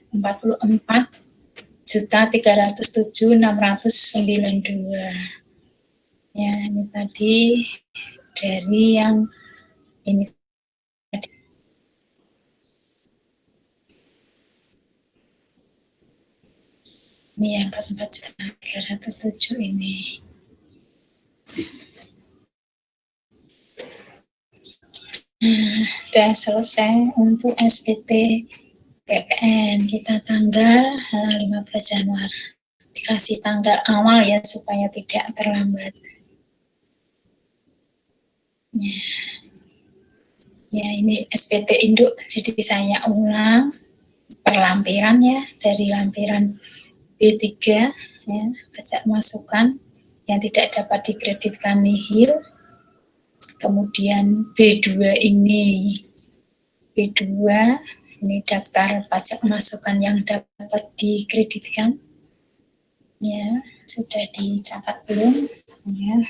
44.307.692. Ya, ini tadi dari yang ini tadi. Ini yang 44.307 ini. Nah, sudah selesai untuk SPT PPN. Kita tanggal 15 Januari. Dikasih tanggal awal ya supaya tidak terlambat. Ya, ini SPT induk. Jadi saya ulang per lampiran ya, dari lampiran B3 ya, pajak masukan yang tidak dapat dikreditkan nihil. Kemudian B2 ini daftar pajak masukan yang dapat dikreditkan. Ya, sudah dicatat belum? Ya.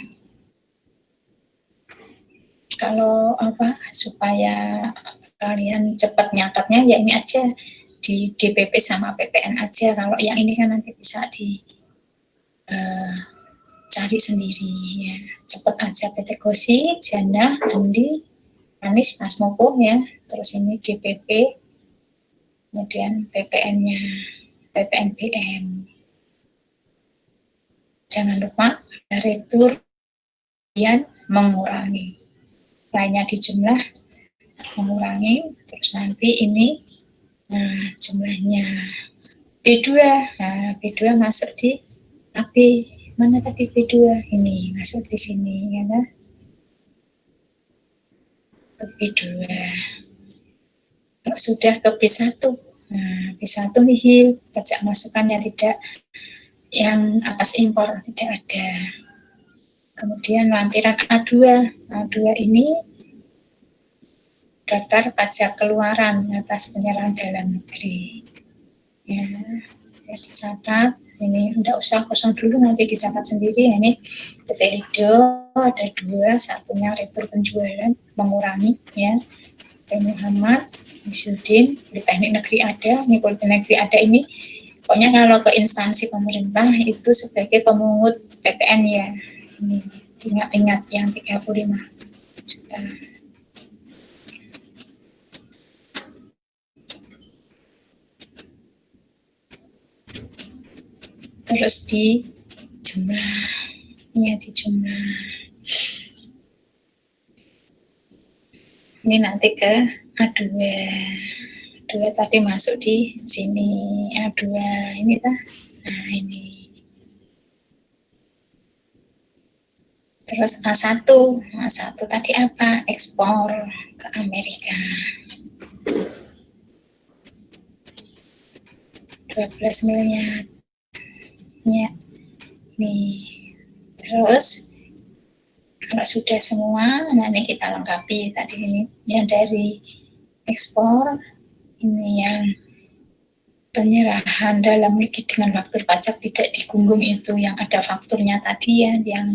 Kalau supaya kalian cepat nyatetnya ya ini aja di DPP sama PPN aja. Kalau yang ini kan nanti bisa cari sendiri ya. Cepat aja PT Kosi, Janda, Andi, Anis, Mas Moko ya. Terus ini DPP, kemudian PPN-nya, PPNBM. jangan lupa retur kemudian mengurangi, lainnya di jumlah mengurangi, terus nanti ini jumlahnya B2, B2 masuk di AB, mana tadi B2 ini masuk di sini ya kan? B2 kalau sudah ke B1, B1 nihil, pajak masukannya tidak, yang atas impor tidak ada. Kemudian lampiran A2, A2 ini daftar pajak keluaran atas penyerahan dalam negeri. Ya dicatat, ini enggak usah kosong dulu, nanti dicatat sendiri. Ini PT Lido ada 2, satunya retur penjualan mengurangi ya. PT Muhammad, Isyudin, Politeknik Negeri ada, ini Politeknik Negeri ada ini. Pokoknya kalau ke instansi pemerintah itu sebagai pemungut PPN ya. Ini ingat-ingat yang 35 juta. Terus di jumlah, ya di jumlah. Ini nanti ke A2. A2 tadi masuk di sini, A2 ini tah. Nah, ini. Terus A1. A1 tadi apa? Ekspor ke Amerika. 12 miliar. Ya. Nih. Terus kalau sudah semua, nah ini kita lengkapi tadi ini yang dari ekspor, ini yang penyerahan dalam negeri dengan faktur pajak tidak digunggung itu yang ada fakturnya tadi ya, yang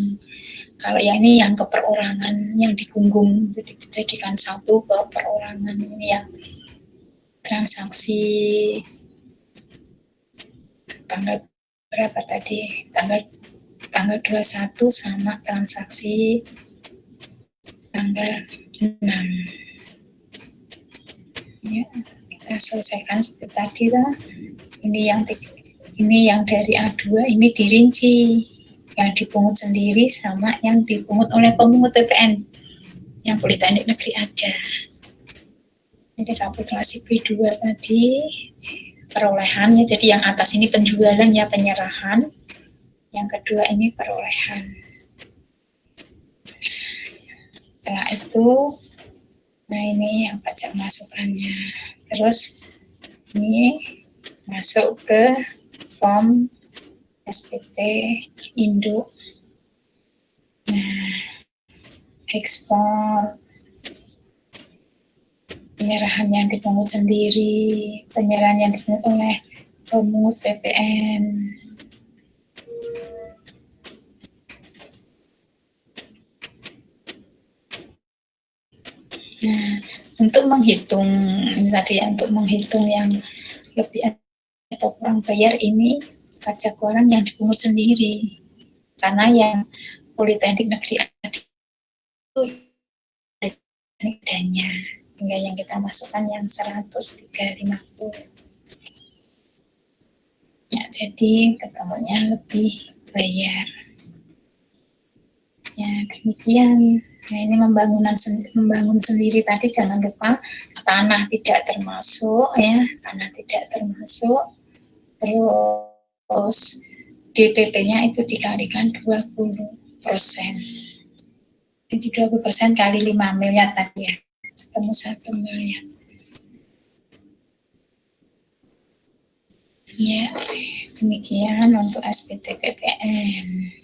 kalau yang ini yang ke perorangan yang digunggung, jadi dijadikan satu ke perorangan. Ini yang transaksi tanggal berapa tadi, tanggal 21 sama transaksi tanggal 6 ya, kita selesaikan seperti tadi lah. Ini yang dari A2 ini dirinci yang dipungut sendiri sama yang dipungut oleh pemungut PPN yang Politeknik Negeri ada. Ini rekapitulasi B2 tadi perolehannya, jadi yang atas ini penjualan ya, penyerahan, yang kedua ini perolehan. Setelah itu, nah ini yang pajak masukannya. Terus ini masuk ke form SPT Induk. Nah, ekspor, penyerahan yang dipungut sendiri, penyerahan yang dipungut oleh pemungut PPN. Nah, untuk menghitung ini tadi ya, untuk menghitung yang lebih atau kurang bayar ini pajak keluaran yang dipungut sendiri, karena yang Politeknik Negeri itu dananya, hingga yang kita masukkan yang 103,50 ya, jadi ketemunya lebih bayar ya. Demikian. Nah, ini membangun sendiri tadi jangan lupa tanah tidak termasuk ya, tanah tidak termasuk. Terus DPP-nya itu dikalikan 20%. Jadi 20% kali 5 miliar tadi ya, ketemu 1 miliar. Ya, demikian untuk SPT PPN.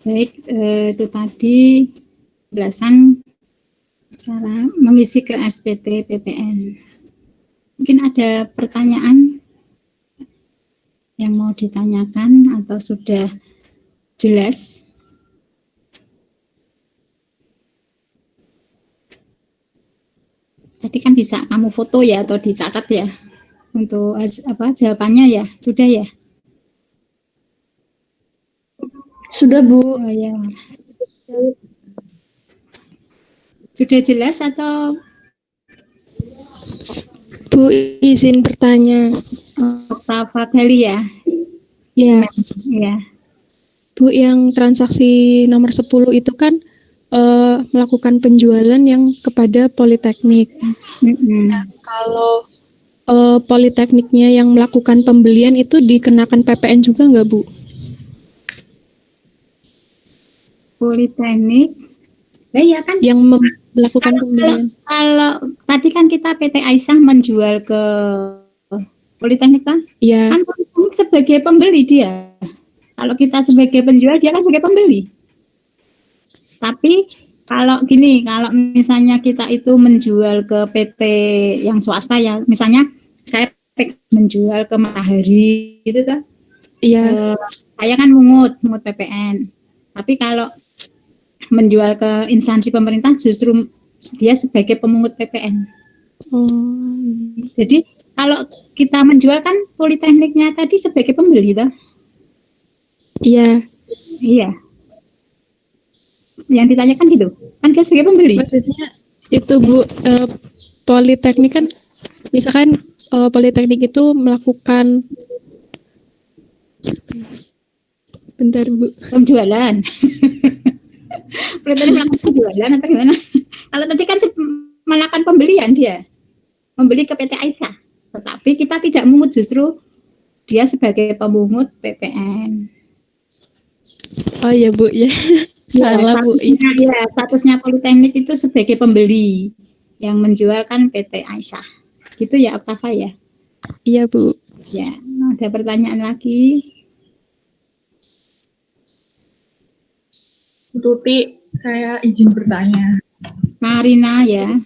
Baik, itu tadi penjelasan cara mengisi ke SPT PPN. Mungkin ada pertanyaan yang mau ditanyakan atau sudah jelas? Tadi kan bisa kamu foto ya atau dicatat ya untuk jawabannya ya, sudah ya? Sudah, Bu. Oh ya. Sudah jelas atau? Bu, izin bertanya. Octava kali ya? Ya, Ya. Bu, yang transaksi nomor 10 itu kan melakukan penjualan yang kepada politeknik. Nah, kalau politekniknya yang melakukan pembelian itu dikenakan PPN juga nggak, Bu? Politeknik, ya kan? Yang melakukan pembelian. Kalau tadi kan kita PT Aisyah menjual ke politeknik kan? Iya. Kan politeknik sebagai pembeli dia. Kalau kita sebagai penjual, dia kan sebagai pembeli. Tapi kalau gini, kalau misalnya kita itu menjual ke PT yang swasta ya, misalnya saya menjual ke Matahari gitu kan, Iya. saya kan mungut PPN. Tapi kalau menjual ke instansi pemerintah justru dia sebagai pemungut PPN. Jadi kalau kita menjual kan politekniknya tadi sebagai pembeli toh? Iya. Iya. Yang ditanyakan gitu, kan dia sebagai pembeli. Maksudnya itu Bu, politeknik kan, misalkan politeknik itu melakukan, bentar Bu, penjualan. Politeknik melakukan penjualan atau gimana? Kalau tadi kan melakukan pembelian dia, membeli ke PT Aisyah, tetapi kita tidak mungut, justru dia sebagai pemungut PPN. Oh ya Bu ya. Salah Bu. Ya, statusnya politeknik itu sebagai pembeli yang menjual kan PT Aisyah. Gitu ya Octava ya? Iya Bu. Ya, ada pertanyaan lagi? Bu Tuti, saya izin bertanya. Marina ya.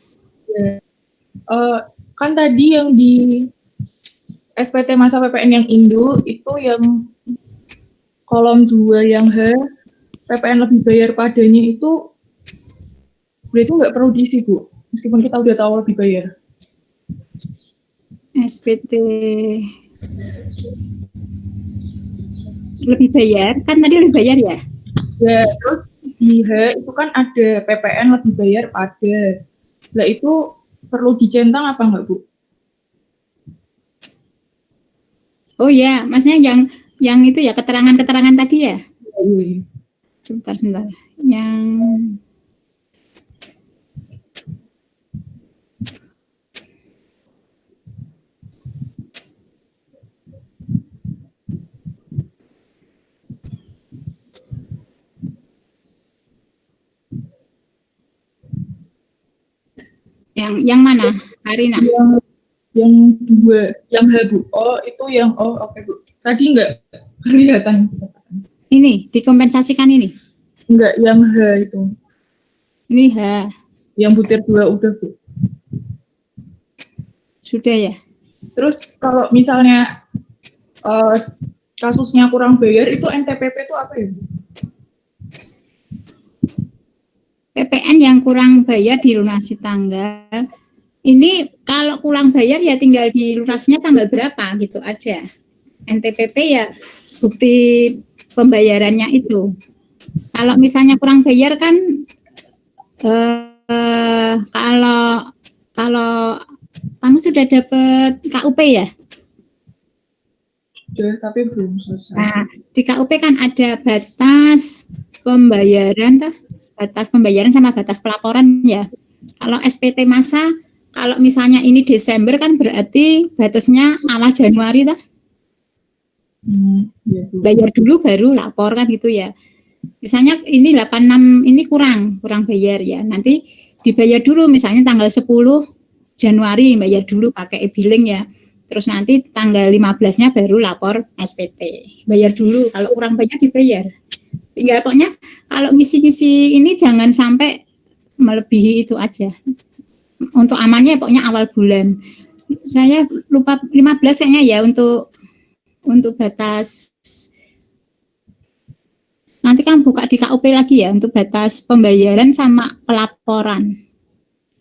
Kan tadi yang di SPT masa PPN yang Indo itu yang kolom 2 yang H, PPN lebih bayar padanya itu berarti nggak perlu diisi, Bu, meskipun kita udah tahu lebih bayar. SPT lebih bayar, kan tadi lebih bayar ya? Ya, terus di H itu kan ada PPN lebih bayar pada. Lah itu perlu dicentang apa enggak, Bu? Oh ya, maksudnya yang itu ya, keterangan-keterangan tadi ya? Iya. Sebentar. Yang mana, Arina? Yang 2, yang H, Bu. Oh, itu yang oke, Bu. Tadi enggak kelihatan. Ini dikompensasikan ini? Enggak, yang H itu. Ini H. Yang butir 2 udah, Bu. Sudah ya? Terus kalau misalnya kasusnya kurang bayar, itu NTPP itu apa ya, Bu? PPN yang kurang bayar dilunasi tanggal. Ini kalau kurang bayar ya tinggal dilunasinya tanggal berapa gitu aja. NTPP ya bukti pembayarannya itu. Kalau misalnya kurang bayar kan kalau kamu sudah dapat KUP ya? Sudah, tapi belum selesai. Nah, di KUP kan ada batas pembayaran toh? Batas pembayaran sama batas pelaporan ya. Kalau SPT masa, kalau misalnya ini Desember kan berarti batasnya awal Januari toh? Ya, Bayar dulu baru lapor kan gitu ya. Misalnya ini 86 ini kurang bayar ya. Nanti dibayar dulu misalnya tanggal 10 Januari bayar dulu pakai e-billing ya. Terus nanti tanggal 15-nya baru lapor SPT. Bayar dulu, kalau kurang bayar dibayar. Tinggal pokoknya kalau ngisi-ngisi ini jangan sampai melebihi itu aja. Untuk amannya pokoknya awal bulan. Saya lupa 15 kayaknya ya untuk untuk batas nanti kan buka di KUP lagi ya untuk batas pembayaran sama pelaporan.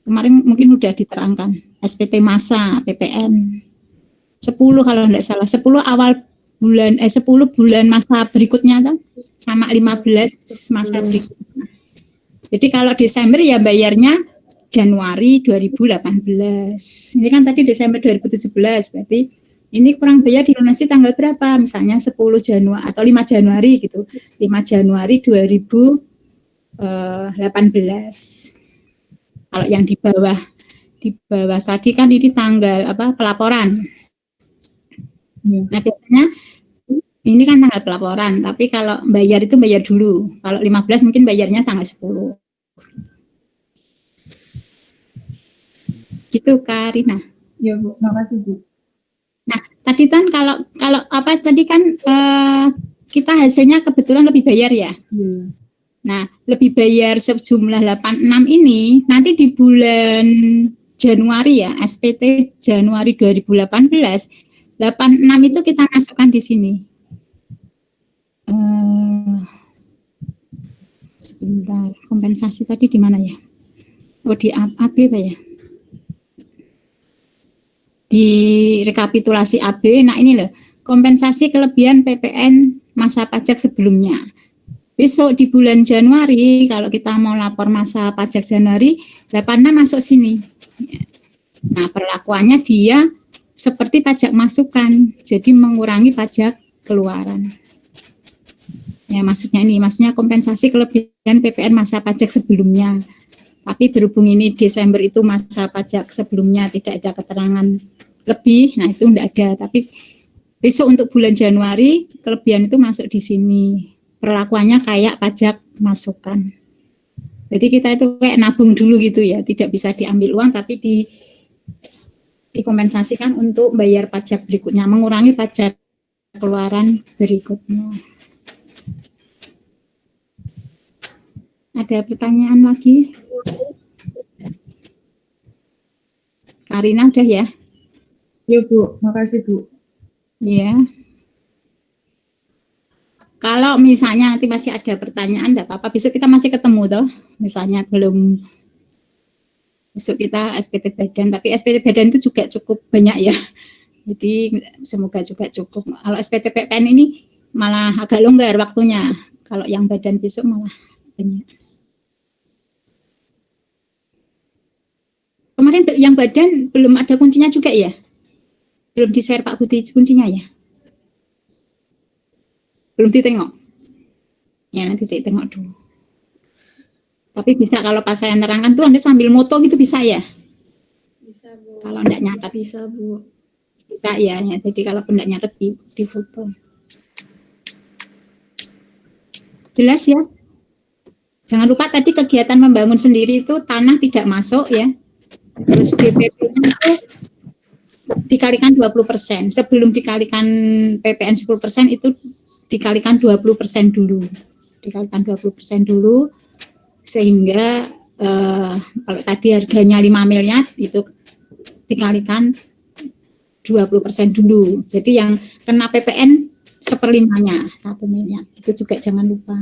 Kemarin mungkin udah diterangkan SPT masa PPN 10 kalau tidak salah 10 awal bulan 10 bulan masa berikutnya kan sama 15 masa berikutnya. Jadi kalau Desember ya bayarnya Januari 2018. Ini kan tadi Desember 2017 berarti ini kurang bayar dilunasi tanggal berapa? Misalnya 10 Januari atau 5 Januari gitu. 5 Januari 2018. Kalau yang di bawah tadi kan ini tanggal apa? Pelaporan. Nah, biasanya ini kan tanggal pelaporan, tapi kalau bayar itu bayar dulu. Kalau 15 mungkin bayarnya tanggal 10. Gitu Kak Rina. Ya Bu, makasih Bu. Nah, tadi kan kalau apa tadi kan kita hasilnya kebetulan lebih bayar ya. Nah, lebih bayar sejumlah 86 ini nanti di bulan Januari ya, SPT Januari 2018, 86 itu kita masukkan di sini. Sebentar, kompensasi tadi di mana ya? Oh, di AB Pak ya? Di rekapitulasi AB, nah ini loh, kompensasi kelebihan PPN masa pajak sebelumnya. Besok di bulan Januari, kalau kita mau lapor masa pajak Januari, 86 masuk sini. Nah, perlakuannya dia seperti pajak masukan, jadi mengurangi pajak keluaran. Ya, maksudnya kompensasi kelebihan PPN masa pajak sebelumnya. Tapi berhubung ini Desember itu masa pajak sebelumnya tidak ada keterangan lebih, nah itu tidak ada. Tapi besok untuk bulan Januari kelebihan itu masuk di sini. Perlakuannya kayak pajak masukan. Jadi kita itu kayak nabung dulu gitu ya, tidak bisa diambil uang tapi dikompensasikan untuk bayar pajak berikutnya, mengurangi pajak keluaran berikutnya. Ada pertanyaan lagi? Karina udah ya? Ya Bu, makasih Bu. Iya. Kalau misalnya nanti masih ada pertanyaan, enggak apa-apa. Besok kita masih ketemu toh. Misalnya belum besok kita SPT badan, tapi SPT badan itu juga cukup banyak ya. Jadi semoga juga cukup. Kalau SPT PPN ini malah agak longgar waktunya. Kalau yang badan besok malah banyak. Kemarin yang badan belum ada kuncinya juga ya? Belum di-share Pak Budi kuncinya ya? Belum ditengok? Ya nanti ditengok dulu. Tapi bisa kalau pas saya nerangkan tuh Anda sambil moto gitu bisa ya? Bisa Bu. Kalau enggak nyatet. Bisa Bu. Bisa ya, jadi kalau enggak nyatet di foto. Jelas ya? Jangan lupa tadi kegiatan membangun sendiri itu tanah tidak masuk ya. Terus DPP-nya itu dikalikan 20%. Sebelum dikalikan PPN 10% itu dikalikan 20% dulu. Dikalikan 20% dulu sehingga kalau tadi harganya 5 miliar itu dikalikan 20% dulu. Jadi yang kena PPN 1/5-nya 1 miliar. Itu juga jangan lupa.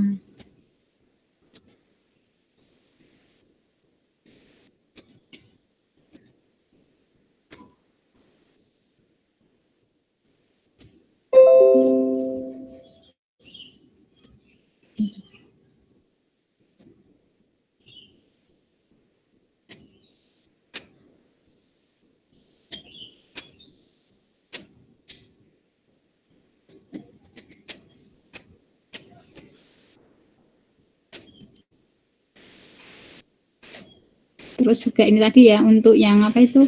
Terus juga ini tadi ya untuk yang apa itu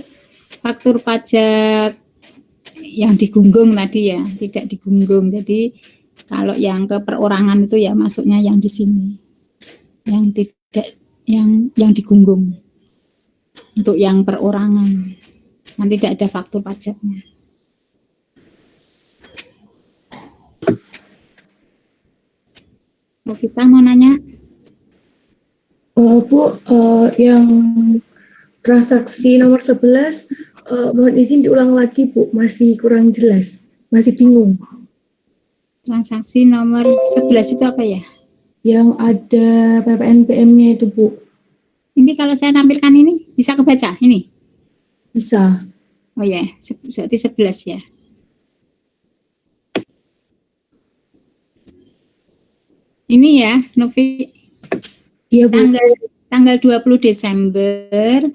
faktur pajak yang digunggung tadi ya, tidak digunggung. Jadi kalau yang ke perorangan itu ya masuknya yang di sini. Yang tidak yang digunggung. Untuk yang perorangan. Nanti tidak ada faktur pajaknya. Oh, kita mau nanya? Bu, yang transaksi nomor 11, mohon izin diulang lagi Bu, masih kurang jelas, masih bingung. Transaksi nomor 11 itu apa ya? Yang ada PPNBM-nya itu, Bu. Ini kalau saya nampilkan ini bisa kebaca ini. Bisa. Oh ya, berarti 11 ya. Ini ya, Novi. Iya, Bu. Tanggal 20 Desember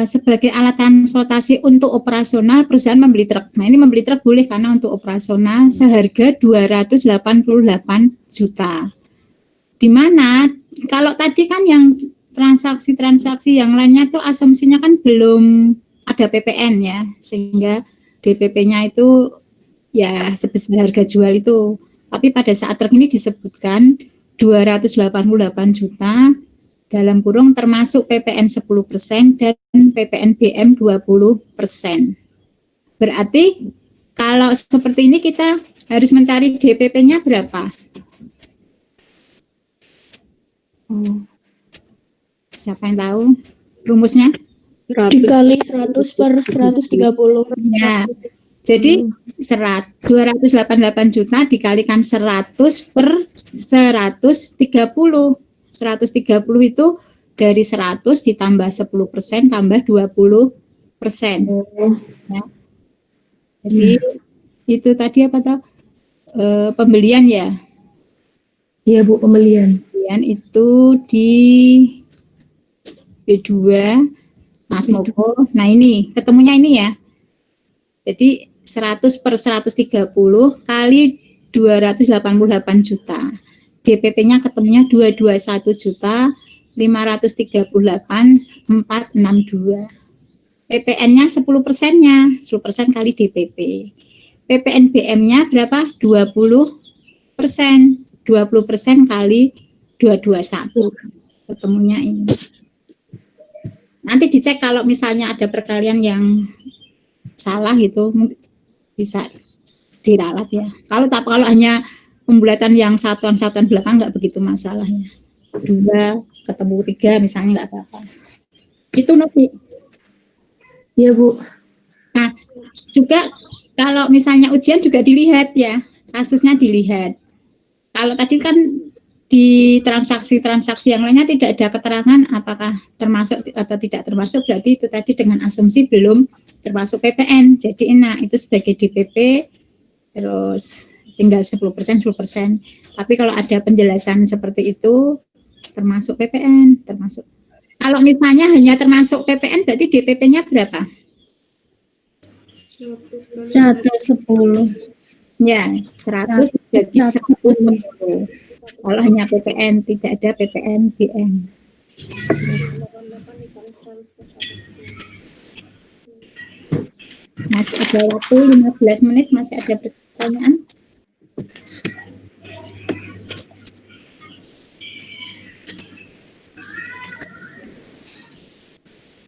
sebagai alat transportasi untuk operasional perusahaan membeli truk. Nah, ini membeli truk boleh karena untuk operasional seharga 288 juta. Di mana kalau tadi kan yang transaksi-transaksi yang lainnya tuh asumsinya kan belum ada PPN ya, sehingga DPP-nya itu ya sebesar harga jual itu. Tapi pada saat truk ini disebutkan 288 juta dalam kurung termasuk PPN 10% dan PPN BM 20%. Berarti kalau seperti ini kita harus mencari DPP-nya berapa? Siapa yang tahu rumusnya? Dikali 100 per 130. Ya, jadi 288 juta dikalikan 100 per 130. 130 itu dari 100 ditambah 10% tambah 20%. Ya. Jadi itu tadi apa toh? Pembelian ya. Iya, Bu, pembelian. Pembelian itu di B2 Mas Moko. Nah, ini ketemunya ini ya. Jadi 100 per 130 kali 288 juta. DPP-nya ketemunya 221 juta 538.462. PPN-nya 10%-nya, 10% kali DPP. PPN BM-nya berapa? 20%. 20% kali 221. Ketemunya ini. Nanti dicek kalau misalnya ada perkalian yang salah gitu bisa diralat ya. Kalau hanya pembulatan yang satuan-satuan belakang nggak begitu masalahnya. 2 ketemu 3 misalnya nggak apa-apa. Itu Novi. Iya, Bu. Nah, juga kalau misalnya ujian juga dilihat ya, kasusnya dilihat. Kalau tadi kan di transaksi-transaksi yang lainnya tidak ada keterangan apakah termasuk atau tidak termasuk, berarti itu tadi dengan asumsi belum termasuk PPN. Jadi nah itu sebagai DPP terus tinggal 10%. Tapi kalau ada penjelasan seperti itu termasuk PPN, termasuk. Kalau misalnya hanya termasuk PPN berarti DPP-nya berapa? 110. Ya, 100 jadi 110. Kalau hanya PPN, tidak ada PPN BM. Masih ada waktu 15 menit, masih ada pertanyaan?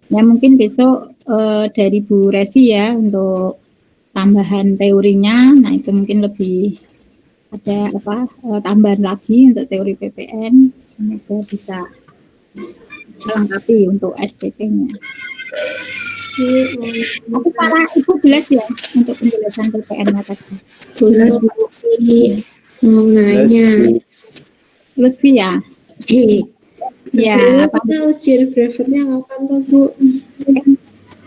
Ya mungkin besok dari Bu Resi ya untuk tambahan teorinya. Nah itu mungkin lebih ada tambahan lagi untuk teori PPN. Semoga bisa melengkapi untuk SPT-nya. Tapi para Ibu jelas ya untuk penjelasan PPN-nya tadi. Jelas, Bu. Mau nanya. Lutfi ya. Ya, apa ujian privatnya kapan tuh, Bu?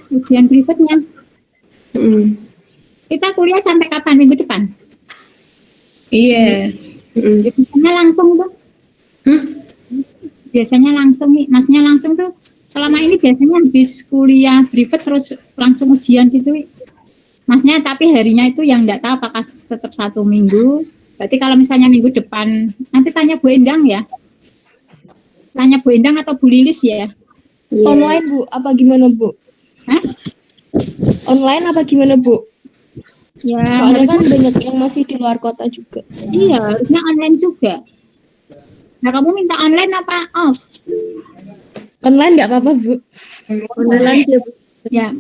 ujian berikutnya? Kita kuliah sampai kapan minggu depan? Iya. Biasanya langsung tuh. Biasanya langsung nih, maksudnya langsung tuh selama ini biasanya habis kuliah privat terus langsung ujian gitu. Maksudnya tapi harinya itu yang enggak tahu apakah tetap 1 minggu. Berarti kalau misalnya minggu depan nanti tanya Bu Endang ya. Tanya Bu Endang atau Bu Lilis ya. Online, Bu, apa gimana, Bu? Hah? Online apa gimana, Bu? Ya, Soalnya kan banyak yang masih di luar kota juga. iya, harusnya online juga. Nah, kamu minta online apa off? Online nggak apa-apa, Bu. Online ya, Bu. Ya,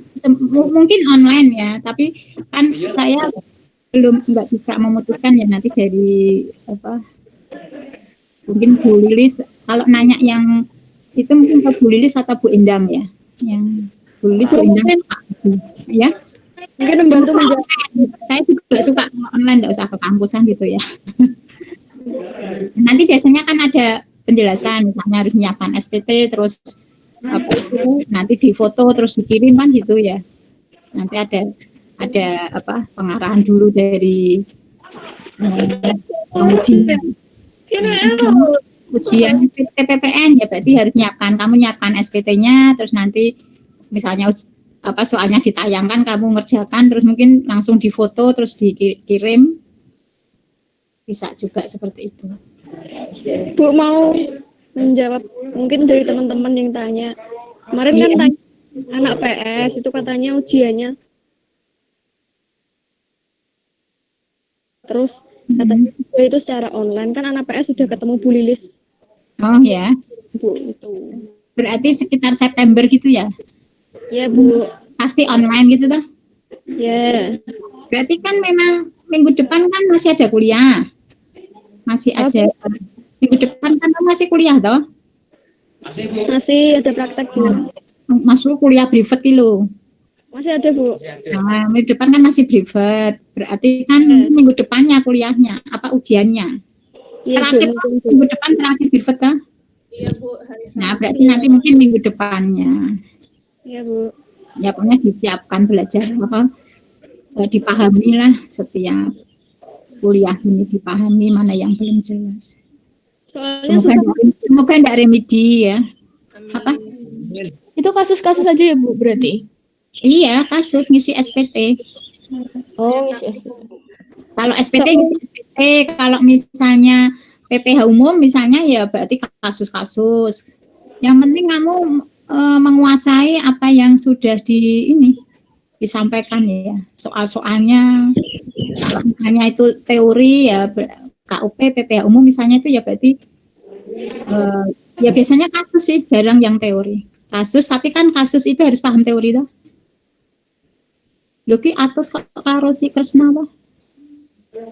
mungkin online ya, tapi kan saya belum nggak bisa memutuskan ya nanti dari mungkin Bu Lilis. Kalau nanya yang itu mungkin ke Bu Lilis atau Bu Endang ya. Yang Bu Lilis, Bu Endang, ya. Mungkin membantu menjawab. Saya juga suka online, nggak usah ke kampusan gitu ya. Nanti biasanya kan ada penjelasan, misalnya harus nyiapkan SPT, terus apa itu, nanti difoto terus dikirim kan gitu ya. Nanti ada apa pengarahan dulu dari ujian PPN ya, berarti harus kamu nyiapkan SPT-nya, terus nanti misalnya apa soalnya ditayangkan, kamu ngerjakan, terus mungkin langsung difoto terus dikirim, bisa juga seperti itu. Bu mau menjawab mungkin dari teman-teman yang tanya. Kemarin kan tanya anak PS itu katanya ujiannya terus katanya itu secara online, kan anak PS sudah ketemu Bu Lilis. Oh ya. Bu itu. Berarti sekitar September gitu ya? Ya Bu. Pasti online gitu toh? Ya. Berarti kan memang minggu depan kan masih ada kuliah. Masih ada minggu depan kan masih kuliah toh? Masih ada praktek Bu. Masuk kuliah privat gitu. Masih ada Bu. Nah, minggu depan kan masih privat. Berarti kan minggu depannya kuliahnya, apa ujiannya? Iya, terakhir Bu. minggu depan terakhir privat kan? Iya Bu, hari Sabtu. Nah, berarti nanti mungkin minggu depannya. Iya Bu. Ya pokoknya disiapkan belajar apa? Dipahami lah setiap kuliah ini, dipahami mana yang belum jelas. Soalnya Semoga enggak remedi ya. Apa? Itu kasus-kasus aja ya Bu berarti? Iya, kasus ngisi SPT. Oh, yes. Kalau SPT ngisi SPT, kalau misalnya PPH umum misalnya ya berarti kasus-kasus. Yang penting kamu menguasai apa yang sudah disampaikan ya. Soal-soalnya kalau misalnya itu teori ya KUP PPH umum misalnya itu ya berarti ya biasanya kasus sih, jarang yang teori. Kasus, tapi kan kasus itu harus paham teori toh. Loki atus karo si Kresna apa?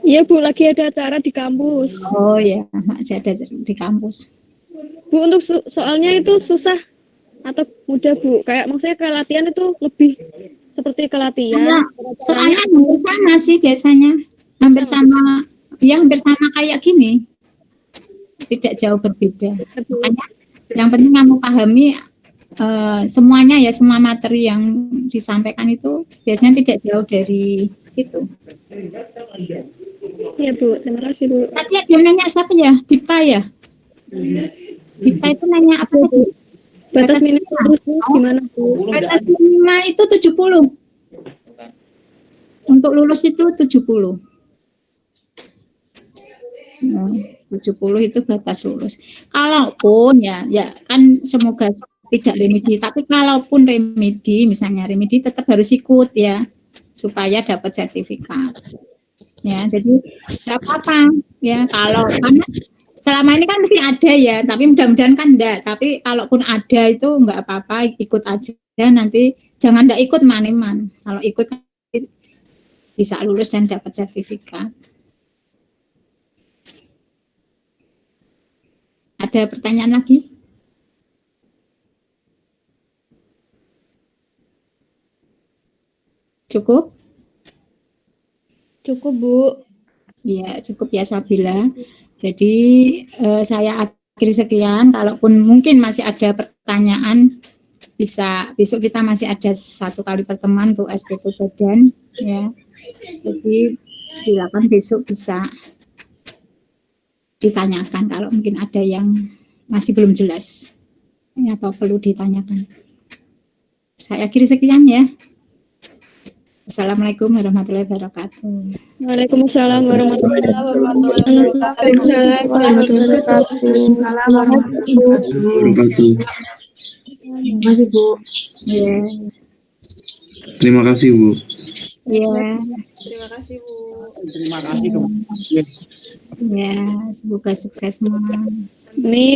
iya Bu, lagi ada acara di kampus. Oh ya, ada di kampus. Bu, untuk soalnya itu susah atau mudah Bu? Kayak maksudnya ke latihan itu lebih seperti ke latihan. Nah, soalnya hampir sama sih biasanya. Hampir sama, ya hampir sama kayak gini. Tidak jauh berbeda. Makanya yang penting kamu pahami semuanya ya, semua materi yang disampaikan itu biasanya tidak jauh dari situ. Iya Bu, terima kasih Bu. Tadi dia nanya siapa ya? Dipta ya? Dipta itu nanya apa tadi? Batas minimal gimana Bu? Batas minimal itu 70. Untuk lulus itu 70. Nah, 70 itu batas lulus. Kalaupun ya kan semoga tidak remedi, tapi kalaupun remedi, misalnya remedi tetap harus ikut ya, supaya dapat sertifikat. Ya, jadi tidak apa-apa ya, karena selama ini kan mesti ada ya, tapi mudah-mudahan kan enggak. Tapi kalaupun ada itu enggak apa-apa, ikut aja, nanti jangan enggak ikut man-man. Kalau ikut bisa lulus dan dapat sertifikat. Ada pertanyaan lagi? Cukup? Cukup Bu. Ya, cukup ya Sabila. Jadi saya akhiri sekian. Kalaupun mungkin masih ada pertanyaan, bisa besok kita masih ada 1 kali pertemuan untuk SPT badan ya. Jadi silakan besok bisa ditanyakan kalau mungkin ada yang masih belum jelas ya, atau perlu ditanyakan. Saya akhiri sekian ya. Assalamualaikum warahmatullahi wabarakatuh. Waalaikumsalam warahmatullahi wabarakatuh. Terima kasih Bu. Ya. Terima kasih Bu. Ya. Terima kasih Bu. Ya, semoga sukses semua. Amin.